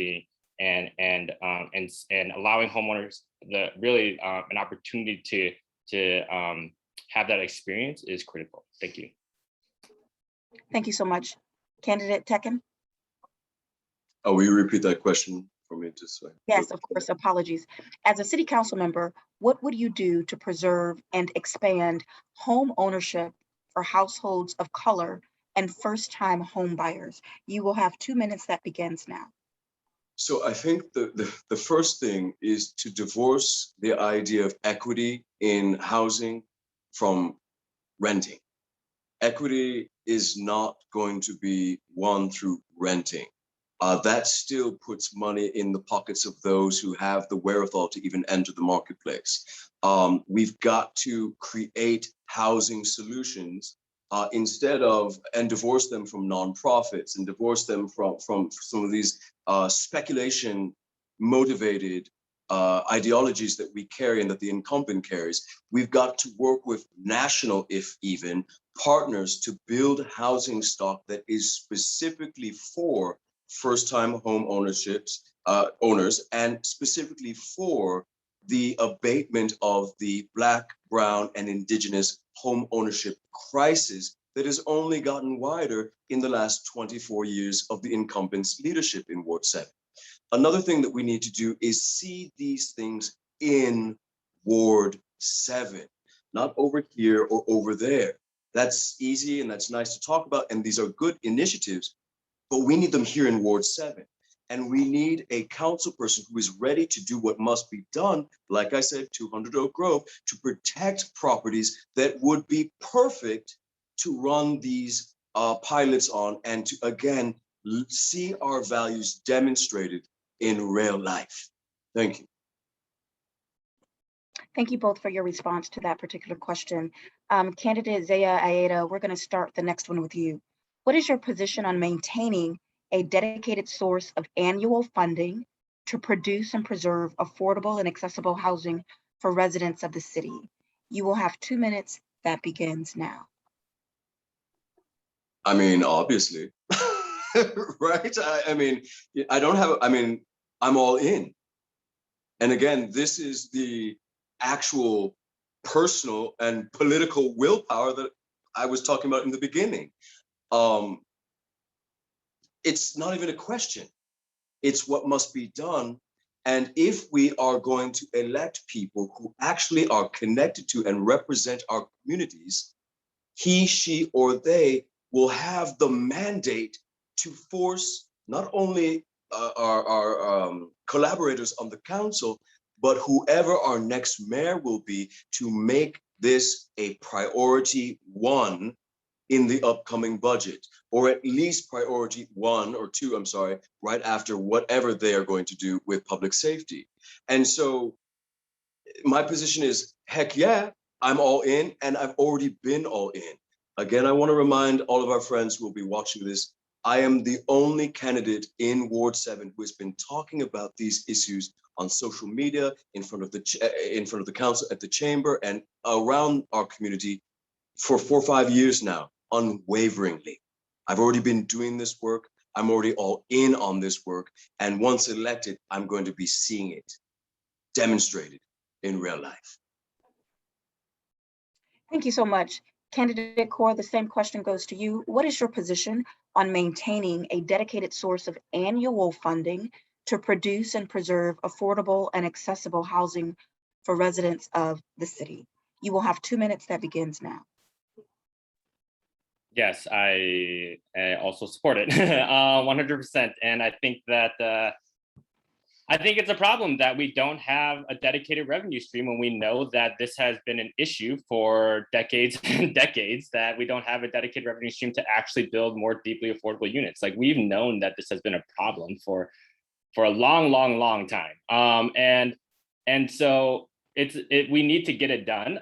allowing homeowners an opportunity to have that experience is critical. Thank you. Thank you so much. Candidate Teqen? Will you repeat that question for me, just so? Yes, of course. Apologies. As a city council member, what would you do to preserve and expand home ownership for households of color and first-time home buyers? You will have 2 minutes. That begins now. So I think the first thing is to divorce the idea of equity in housing from renting. Equity is not going to be won through renting. That still puts money in the pockets of those who have the wherewithal to even enter the marketplace. We've got to create housing solutions and divorce them from nonprofits, and divorce them from some of these speculation motivated ideologies that we carry and that the incumbent carries. We've got to work with national, if even, partners to build housing stock that is specifically for first-time home owners, and specifically for the abatement of the Black, Brown, and Indigenous home ownership crisis that has only gotten wider in the last 24 years of the incumbent's leadership in Ward 7. Another thing that we need to do is see these things in Ward 7, not over here or over there. That's easy and that's nice to talk about, and these are good initiatives, but we need them here in Ward 7. And we need a council person who is ready to do what must be done, like I said, 200 Oak Grove, to protect properties that would be perfect to run these pilots on, and to, again, see our values demonstrated in real life. Thank you. Thank you both for your response to that particular question. Candidate Zea-Aida, we're going to start the next one with you. What is your position on maintaining a dedicated source of annual funding to produce and preserve affordable and accessible housing for residents of the city? You will have 2 minutes. That begins now. I mean, obviously, right? I mean, I don't have, I mean, I'm all in. And again, this is the actual personal and political willpower that I was talking about in the beginning. It's not even a question. It's what must be done. And if we are going to elect people who actually are connected to and represent our communities, he, she, or they will have the mandate to force not only our collaborators on the council, but whoever our next mayor will be, to make this a priority one in the upcoming budget, or at least priority 1 or 2, I'm sorry, right after whatever they are going to do with public safety. And so my position is, heck yeah, I'm all in, and I've already been all in. Again, I want to remind all of our friends who will be watching this, I am the only candidate in Ward 7 who has been talking about these issues on social media, in front of the council, at the chamber, and around our community for 4 or 5 years now, unwaveringly. I've already been doing this work. I'm already all in on this work. And once elected, I'm going to be seeing it demonstrated in real life. Thank you so much. Candidate Core, the same question goes to you. What is your position on maintaining a dedicated source of annual funding to produce and preserve affordable and accessible housing for residents of the city? You will have 2 minutes. That begins now. Yes, I also support it 100%. And I think that I think it's a problem that we don't have a dedicated revenue stream when we know that this has been an issue for decades and decades, that we don't have a dedicated revenue stream to actually build more deeply affordable units. Like, we've known that this has been a problem for a long time. And so we need to get it done.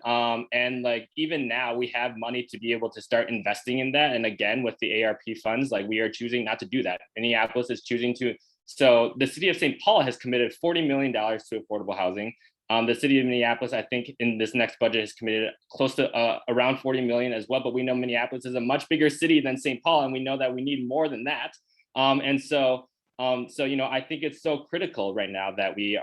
And like, even now we have money to be able to start investing in that. And again, with the ARP funds, like, we are choosing not to do that. Minneapolis is choosing to. So the city of St. Paul has committed $40 million to affordable housing. The city of Minneapolis, I think in this next budget, has committed close to around 40 million as well. But we know Minneapolis is a much bigger city than St. Paul, and we know that we need more than that. So you know, I think it's so critical right now that we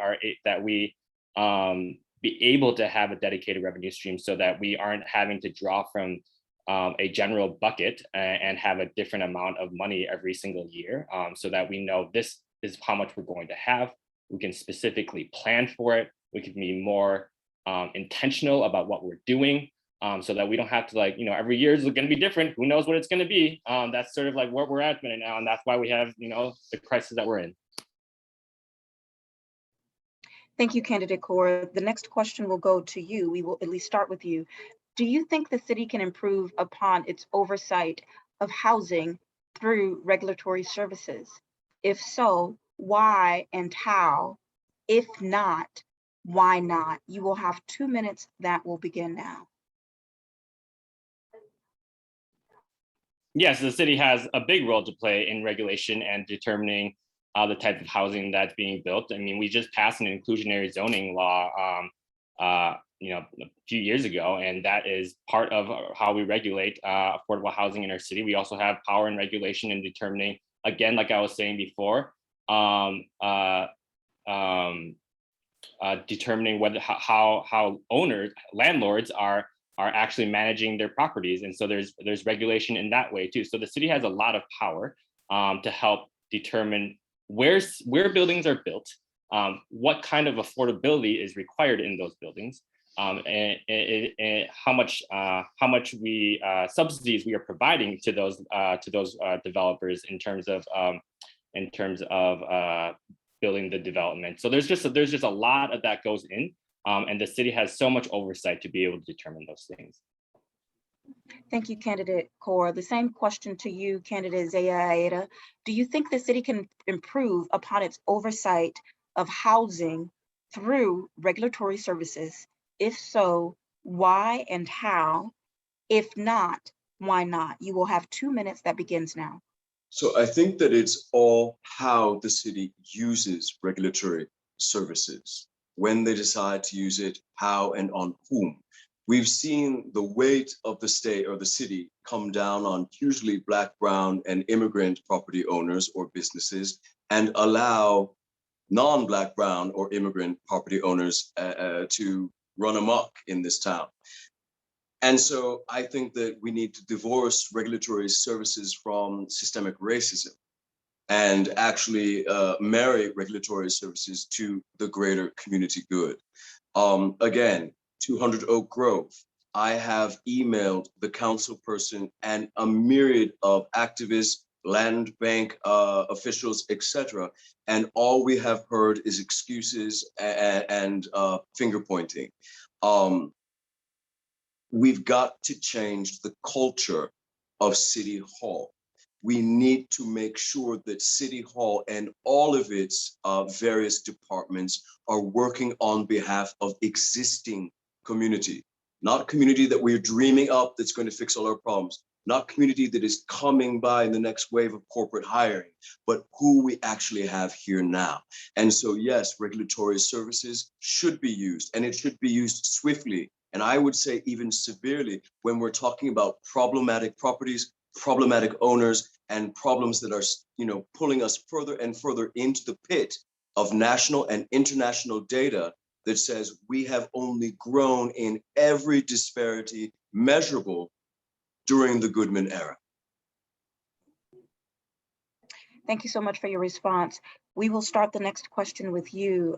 be able to have a dedicated revenue stream, so that we aren't having to draw from a general bucket and have a different amount of money every single year, so that we know this is how much we're going to have. We can specifically plan for it. We can be more intentional about what we're doing, so that we don't have to, like, you know, every year is going to be different. Who knows what it's going to be? That's sort of like what we're at right now, and that's why we have, you know, the crisis that we're in. Thank you, Candidate Core. The next question will go to you. We will at least start with you. Do you think the city can improve upon its oversight of housing through regulatory services? If so, why and how? If not, why not? You will have 2 minutes. That will begin now. Yes, the city has a big role to play in regulation and determining the type of housing that's being built. I mean, we just passed an inclusionary zoning law, you know, a few years ago, and that is part of how we regulate affordable housing in our city. We also have power and regulation in determining, again, like I was saying before, determining whether how landlords are actually managing their properties. And so there's regulation in that way too. So the city has a lot of power to help determine where buildings are built, what kind of affordability is required in those buildings, and how much subsidies we are providing to those developers in terms of building the development. So there's just a lot of that goes in, and the city has so much oversight to be able to determine those things. Thank you, candidate Kaur. The same question to you, candidate Zea-Aida. Do you think the city can improve upon its oversight of housing through regulatory services? If so, why and how? If not, why not? You will have 2 minutes that begins now. So I think that it's all how the city uses regulatory services, when they decide to use it, how and on whom. We've seen the weight of the state or the city come down on usually Black, brown, and immigrant property owners or businesses, and allow non-Black, brown, or immigrant property owners to run amok in this town. And so I think that we need to divorce regulatory services from systemic racism and actually marry regulatory services to the greater community good. Again, 200 Oak Grove, I have emailed the council person and a myriad of activists, land bank officials, etc. And all we have heard is excuses and finger pointing. We've got to change the culture of City Hall. We need to make sure that City Hall and all of its various departments are working on behalf of existing community, not community that we're dreaming up that's going to fix all our problems, not community that is coming by in the next wave of corporate hiring, but who we actually have here now. And so, yes, regulatory services should be used, and it should be used swiftly. And I would say even severely when we're talking about problematic properties, problematic owners, and problems that are, pulling us further and further into the pit of national and international data that says we have only grown in every disparity measurable during the Goodman era. Thank you so much for your response. We will start the next question with you,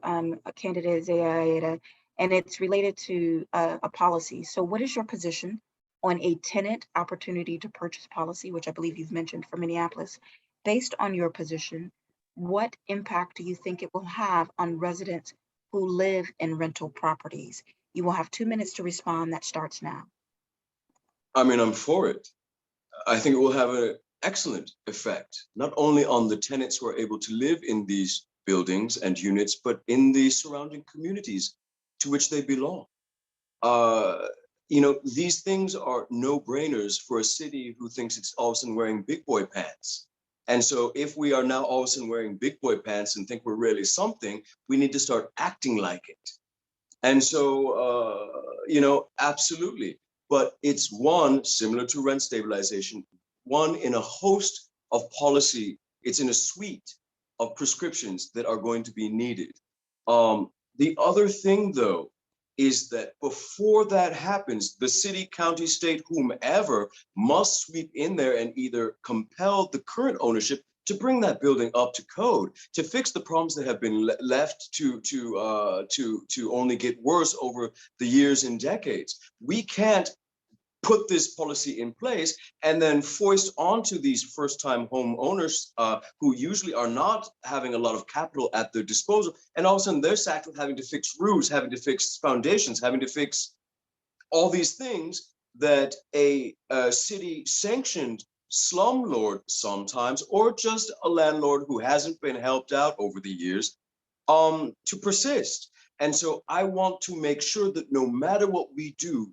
candidate Zea-Aida, and it's related to a policy. So what is your position on a tenant opportunity to purchase policy, which I believe you've mentioned for Minneapolis? Based on your position, what impact do you think it will have on residents who live in rental properties? You will have 2 minutes to respond. That starts now. I mean, I'm for it. I think it will have an excellent effect, not only on the tenants who are able to live in these buildings and units, but in the surrounding communities to which they belong. These things are no-brainers for a city who thinks it's all of a sudden wearing big boy pants. And so if we are now all of a sudden wearing big boy pants and think we're really something, we need to start acting like it. And so, absolutely. But it's one, similar to rent stabilization, one in a host of policy, it's in a suite of prescriptions that are going to be needed. The other thing, though, is that before that happens, the city, county, state, whomever must sweep in there and either compel the current ownership to bring that building up to code, to fix the problems that have been left to only get worse over the years and decades. We can't put this policy in place and then foist onto these first-time homeowners who usually are not having a lot of capital at their disposal, and all of a sudden they're sacked with having to fix roofs, having to fix foundations, having to fix all these things that a city-sanctioned slumlord sometimes, or just a landlord who hasn't been helped out over the years, to persist. And so I want to make sure that no matter what we do,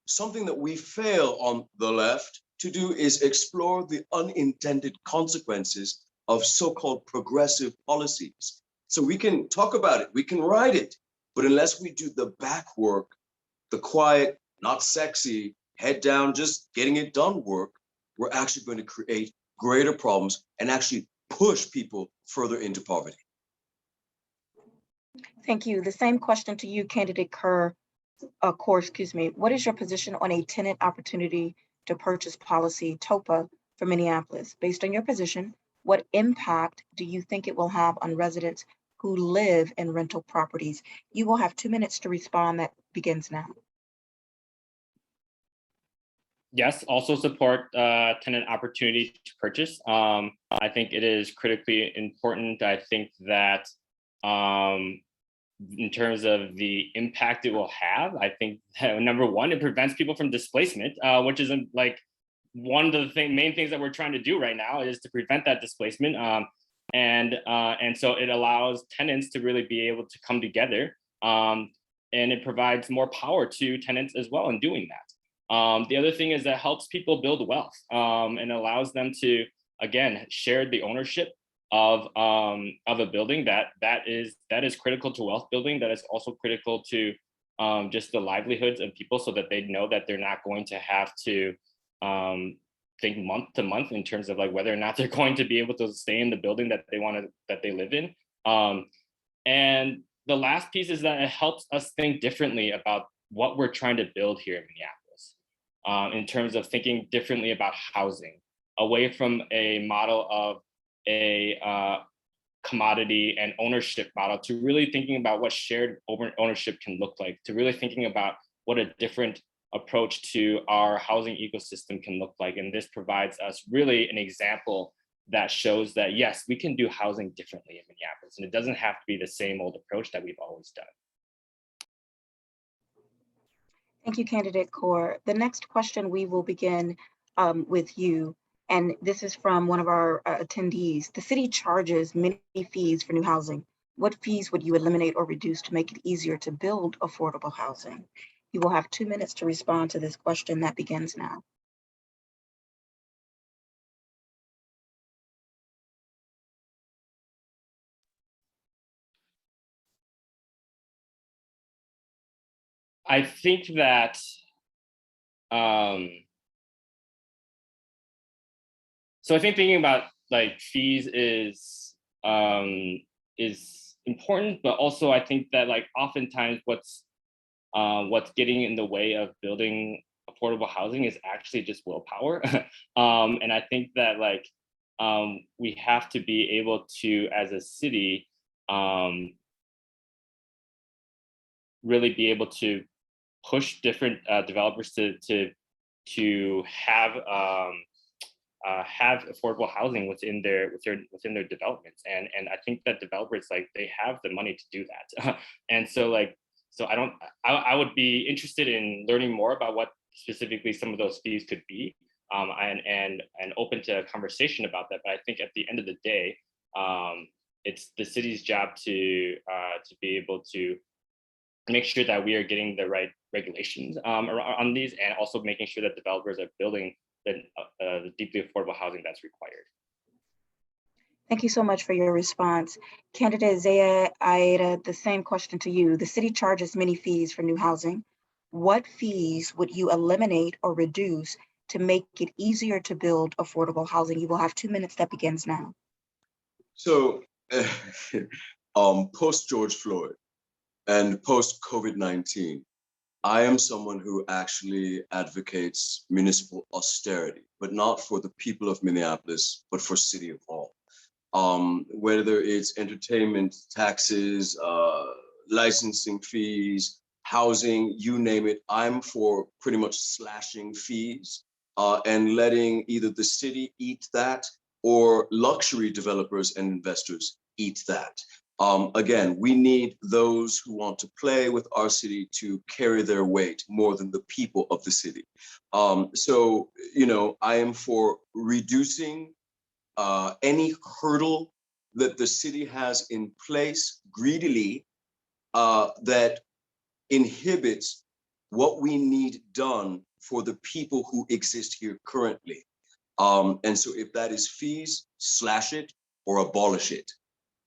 something that we fail on the left to do is explore the unintended consequences of so-called progressive policies. So we can talk about it, we can write it, but unless we do the back work, the quiet, not sexy, head down, just getting it done work, we're actually going to create greater problems and actually push people further into poverty. Thank you. The same question to you, candidate Kerr, Core, excuse me. What is your position on a tenant opportunity to purchase policy, TOPA, for Minneapolis? Based on your position, what impact do you think it will have on residents who live in rental properties? You will have 2 minutes to respond. That begins now. Yes, also support tenant opportunity to purchase. I think it is critically important. I think that in terms of the impact it will have, I think that, number one, it prevents people from displacement, which is like one of the main things that we're trying to do right now is to prevent that displacement. And so it allows tenants to really be able to come together, and it provides more power to tenants as well in doing that. The other thing is that helps people build wealth, and allows them to, again, share the ownership of a building that is critical to wealth building. That is also critical to just the livelihoods of people, so that they know that they're not going to have to think month to month in terms of like whether or not they're going to be able to stay in the building that they live in. And the last piece is that it helps us think differently about what we're trying to build here in Minneapolis, in terms of thinking differently about housing, away from a model of a commodity and ownership model, to really thinking about what shared ownership can look like, to really thinking about what a different approach to our housing ecosystem can look like. And this provides us really an example that shows that, yes, we can do housing differently in Minneapolis, and it doesn't have to be the same old approach that we've always done. Thank you, candidate Core. The next question we will begin with you. And this is from one of our attendees. The city charges many fees for new housing. What fees would you eliminate or reduce to make it easier to build affordable housing? You will have 2 minutes to respond to this question. That begins now. I think that so I think thinking about like fees is important, but also I think that like oftentimes what's getting in the way of building affordable housing is actually just willpower. And I think that like we have to be able to, as a city, really be able to push different developers to have affordable housing within their developments, and I think that developers, like, they have the money to do that. And so like, so I would be interested in learning more about what specifically some of those fees could be, and open to a conversation about that. But I think at the end of the day, it's the city's job to be able to make sure that we are getting the right regulations on these, and also making sure that developers are building the deeply affordable housing that's required. Thank you so much for your response. Candidate Zea-Aida, the same question to you. The city charges many fees for new housing. What fees would you eliminate or reduce to make it easier to build affordable housing? You will have 2 minutes. That begins now. So post George Floyd and post COVID-19, I am someone who actually advocates municipal austerity, but not for the people of Minneapolis, but for City of Hall. Whether it's entertainment taxes, licensing fees, housing, you name it, I'm for pretty much slashing fees and letting either the city eat that or luxury developers and investors eat that. Again, we need those who want to play with our city to carry their weight more than the people of the city. So, you know, I am for reducing any hurdle that the city has in place greedily that inhibits what we need done for the people who exist here currently. And so if that is fees, slash it or abolish it.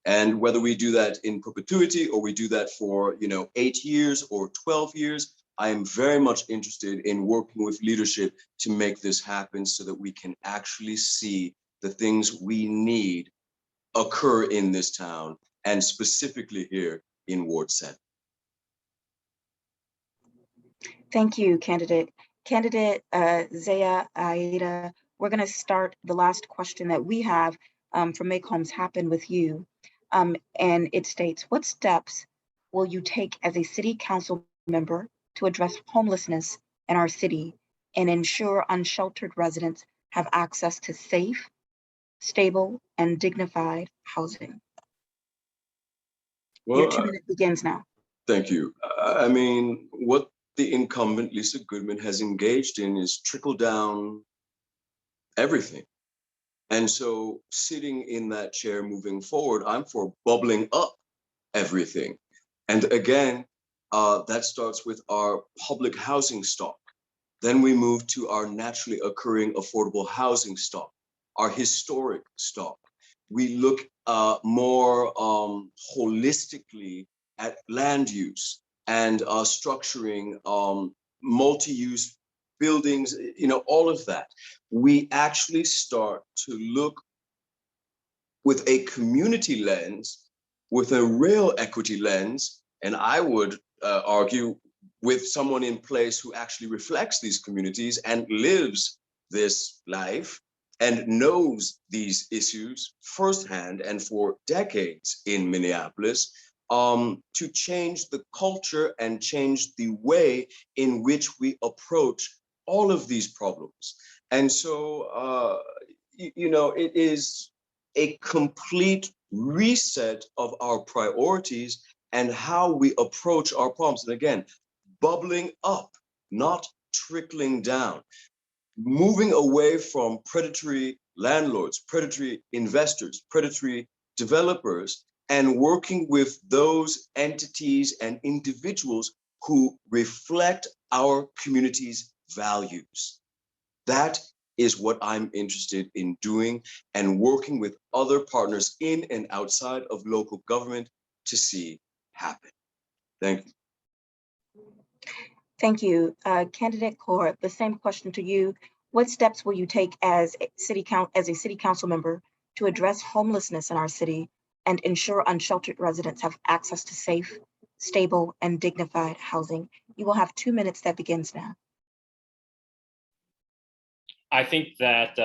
And whether we do that in perpetuity or we do that for, you know, 8 years or 12 years, I am very much interested in working with leadership to make this happen so that we can actually see the things we need occur in this town, and specifically here in Ward 7. Thank you, candidate. Candidate Zea-Aida, we're going to start the last question that we have from Make Homes Happen with you. And it states, what steps will you take as a city council member to address homelessness in our city and ensure unsheltered residents have access to safe, stable, and dignified housing? Your 2 minutes begins now. Thank you. I mean, what the incumbent Lisa Goodman has engaged in is trickle down everything. And so sitting in that chair moving forward, I'm for bubbling up everything. And again, that starts with our public housing stock. Then we move to our naturally occurring affordable housing stock, our historic stock. We look more holistically at land use and structuring multi-use buildings, all of that. We actually start to look with a community lens, with a real equity lens, and I would argue with someone in place who actually reflects these communities and lives this life and knows these issues firsthand and for decades in Minneapolis, to change the culture and change the way in which we approach all of these problems. And so, it is a complete reset of our priorities and how we approach our problems. And again, bubbling up, not trickling down, moving away from predatory landlords, predatory investors, predatory developers, and working with those entities and individuals who reflect our community's values. That is what I'm interested in doing, and working with other partners in and outside of local government to see happen. Thank you. Thank you. Candidate Kaur, the same question to you. What steps will you take as a city council member to address homelessness in our city and ensure unsheltered residents have access to safe, stable, and dignified housing? You will have 2 minutes that begins now. I think that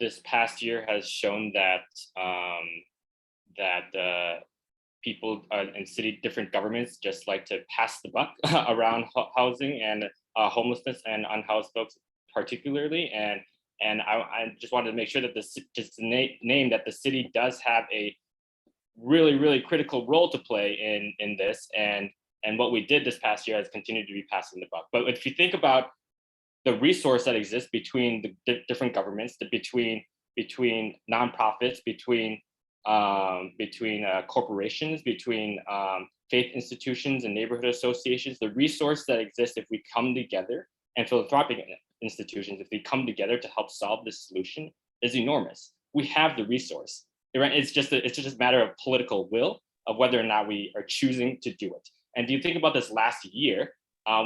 this past year has shown that people in city, different governments just like to pass the buck around housing and homelessness and unhoused folks particularly. And I just wanted to make sure that name that the city does have a really, really critical role to play in this. And what we did this past year has continued to be passing the buck. But if you think about the resource that exists between the different governments, between nonprofits, between corporations, between faith institutions and neighborhood associations, the resource that exists if we come together, and philanthropic institutions, if we come together to help solve this solution, is enormous. We have the resource. It's just a matter of political will of whether or not we are choosing to do it. And if you think about this last year,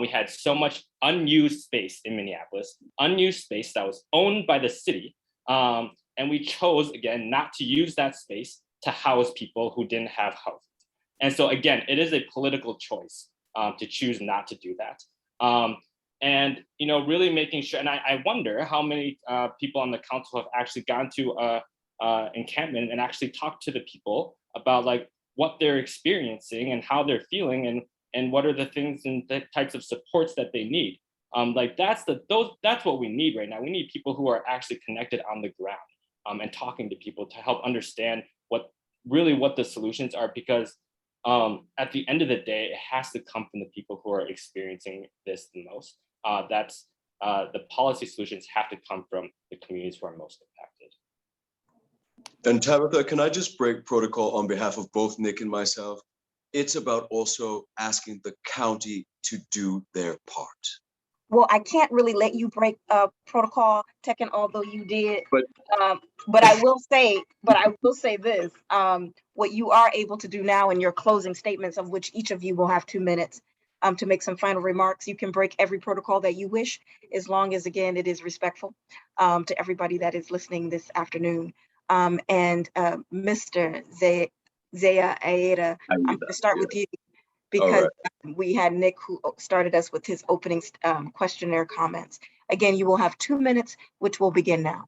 we had so much unused space in Minneapolis, unused space that was owned by the city. And we chose, again, not to use that space to house people who didn't have houses. And so, again, it is a political choice to choose not to do that. And, really making sure, and I wonder how many people on the council have actually gone to encampment and actually talked to the people about like what they're experiencing and how they're feeling and what are the things and the types of supports that they need. That's what we need right now. We need people who are actually connected on the ground and talking to people to help understand what the solutions are, because at the end of the day, it has to come from the people who are experiencing this the most. The policy solutions have to come from the communities who are most impacted. And Tabitha, can I just break protocol on behalf of both Nick and myself? It's about also asking the county to do their part. Well, I can't really let you break protocol, Teqen, although you did. But I will say this: what you are able to do now in your closing statements, of which each of you will have 2 minutes to make some final remarks. You can break every protocol that you wish, as long as, again, it is respectful to everybody that is listening this afternoon. And Mr. Zea-Aida, I'm going to start with you because we had Nick who started us with his opening questionnaire comments. Again, you will have 2 minutes, which will begin now.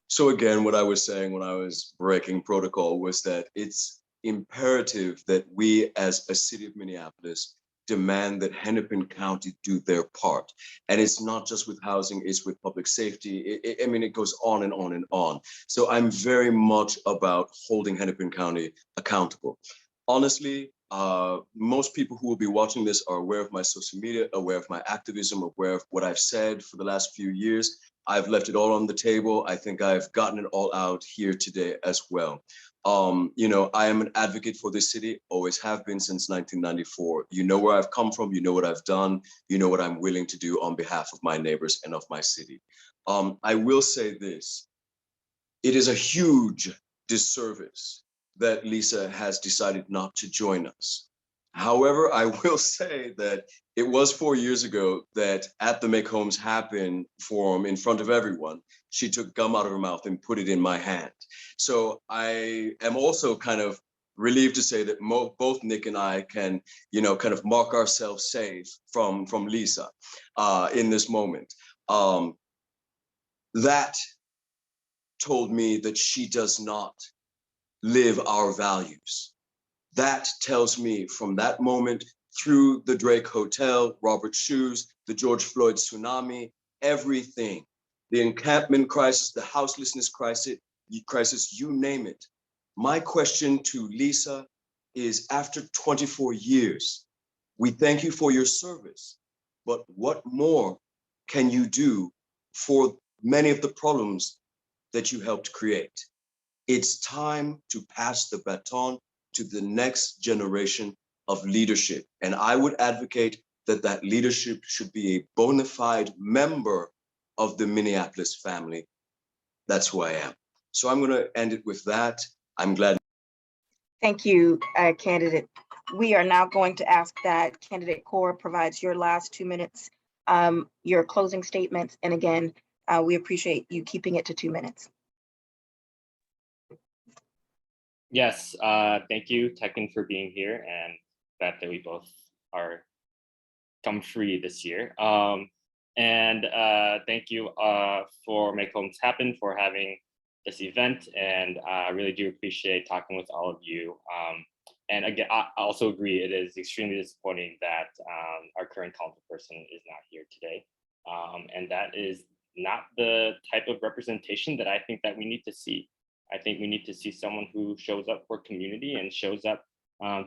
So again, what I was saying when I was breaking protocol was that it's imperative that we as a city of Minneapolis demand that Hennepin County do their part. And it's not just with housing, it's with public safety. I mean, it goes on and on and on. So I'm very much about holding Hennepin County accountable. Honestly, most people who will be watching this are aware of my social media, aware of my activism, aware of what I've said for the last few years. I've left it all on the table. I think I've gotten it all out here today as well. You know, I am an advocate for this city, always have been since 1994. You know where I've come from, you know what I've done, you know what I'm willing to do on behalf of my neighbors and of my city. I will say this, it is a huge disservice that Lisa has decided not to join us. However, I will say that it was 4 years ago that at the Make Homes Happen forum in front of everyone, she took gum out of her mouth and put it in my hand. So I am also kind of relieved to say that both Nick and I can, you know, kind of mark ourselves safe from Lisa in this moment. That told me that she does not live our values. That tells me from that moment through the Drake Hotel, Robert Shoes, the George Floyd tsunami, everything, the encampment crisis, the houselessness crisis, you name it. My question to Lisa is, after 24 years, we thank you for your service, but what more can you do for many of the problems that you helped create? It's time to pass the baton to the next generation of leadership. And I would advocate that that leadership should be a bona fide member of the Minneapolis family. That's who I am. So I'm going to end it with that. I'm glad. Thank you, candidate. We are now going to ask that candidate Core provides your last 2 minutes, your closing statements. And again, we appreciate you keeping it to 2 minutes. Yes, thank you, Teqen, for being here, and that we both are come free this year. And thank you for Make Homes Happen for having this event, and I really do appreciate talking with all of you. And again, I also agree, it is extremely disappointing that our current council person is not here today. And that is not the type of representation that I think that we need to see. I think we need to see someone who shows up for community and shows up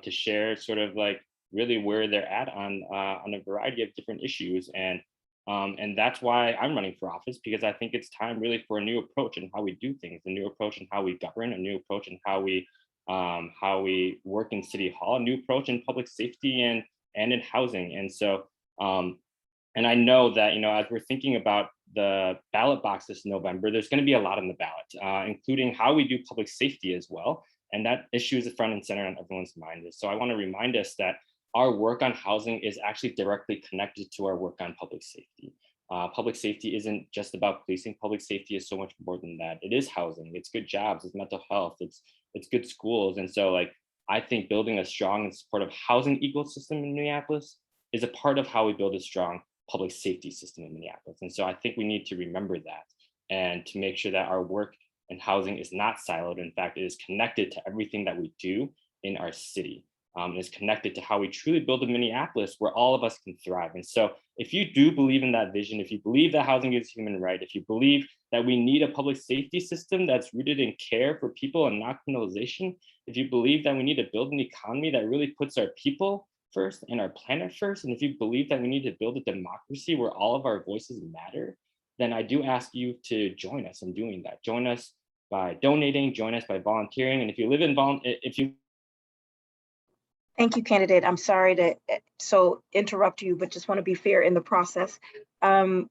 to share sort of like really where they're at on a variety of different issues. And that's why I'm running for office, because I think it's time really for a new approach in how we do things, a new approach in how we govern, a new approach in how we work in City Hall, a new approach in public safety and in housing. And so, and I know that, you know, as we're thinking about the ballot box this November, there's going to be a lot on the ballot, including how we do public safety as well. And that issue is front and center on everyone's mind. So I want to remind us that our work on housing is actually directly connected to our work on public safety. Public safety isn't just about policing. Public safety is so much more than that. It is housing, it's good jobs, it's mental health, it's good schools. And so like, I think building a strong and supportive housing ecosystem in Minneapolis is a part of how we build a strong public safety system in Minneapolis. And so I think we need to remember that and to make sure that our work in housing is not siloed. In fact, it is connected to everything that we do in our city. Is connected to how we truly build a Minneapolis where all of us can thrive. And so if you do believe in that vision, if you believe that housing is a human right, if you believe that we need a public safety system that's rooted in care for people and not criminalization, if you believe that we need to build an economy that really puts our people first and our planet first, and if you believe that we need to build a democracy where all of our voices matter, then I do ask you to join us in doing that. Join us by donating, join us by volunteering. And if you live in Thank you, candidate. I'm sorry to interrupt you, but just want to be fair in the process. I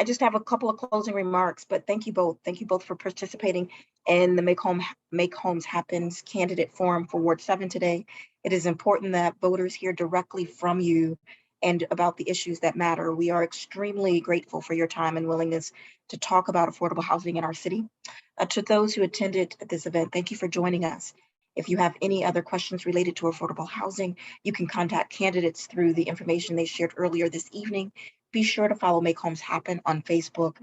just have a couple of closing remarks, but thank you both. Thank you both for participating in the Make Homes Happens candidate forum for Ward 7 today. It is important that voters hear directly from you and about the issues that matter. We are extremely grateful for your time and willingness to talk about affordable housing in our city. To those who attended this event, thank you for joining us. If you have any other questions related to affordable housing, you can contact candidates through the information they shared earlier this evening. Be sure to follow Make Homes Happen on Facebook,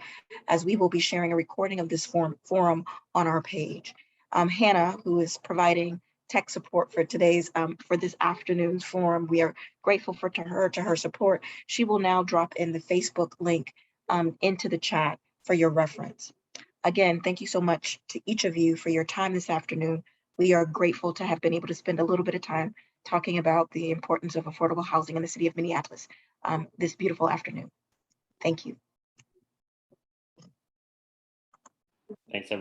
as we will be sharing a recording of this forum on our page. Hannah, who is providing tech support for this afternoon's forum, we are grateful to her support. She will now drop in the Facebook link into the chat for your reference. Again, thank you so much to each of you for your time this afternoon. We are grateful to have been able to spend a little bit of time talking about the importance of affordable housing in the city of Minneapolis this beautiful afternoon. Thank you. Thanks, everyone.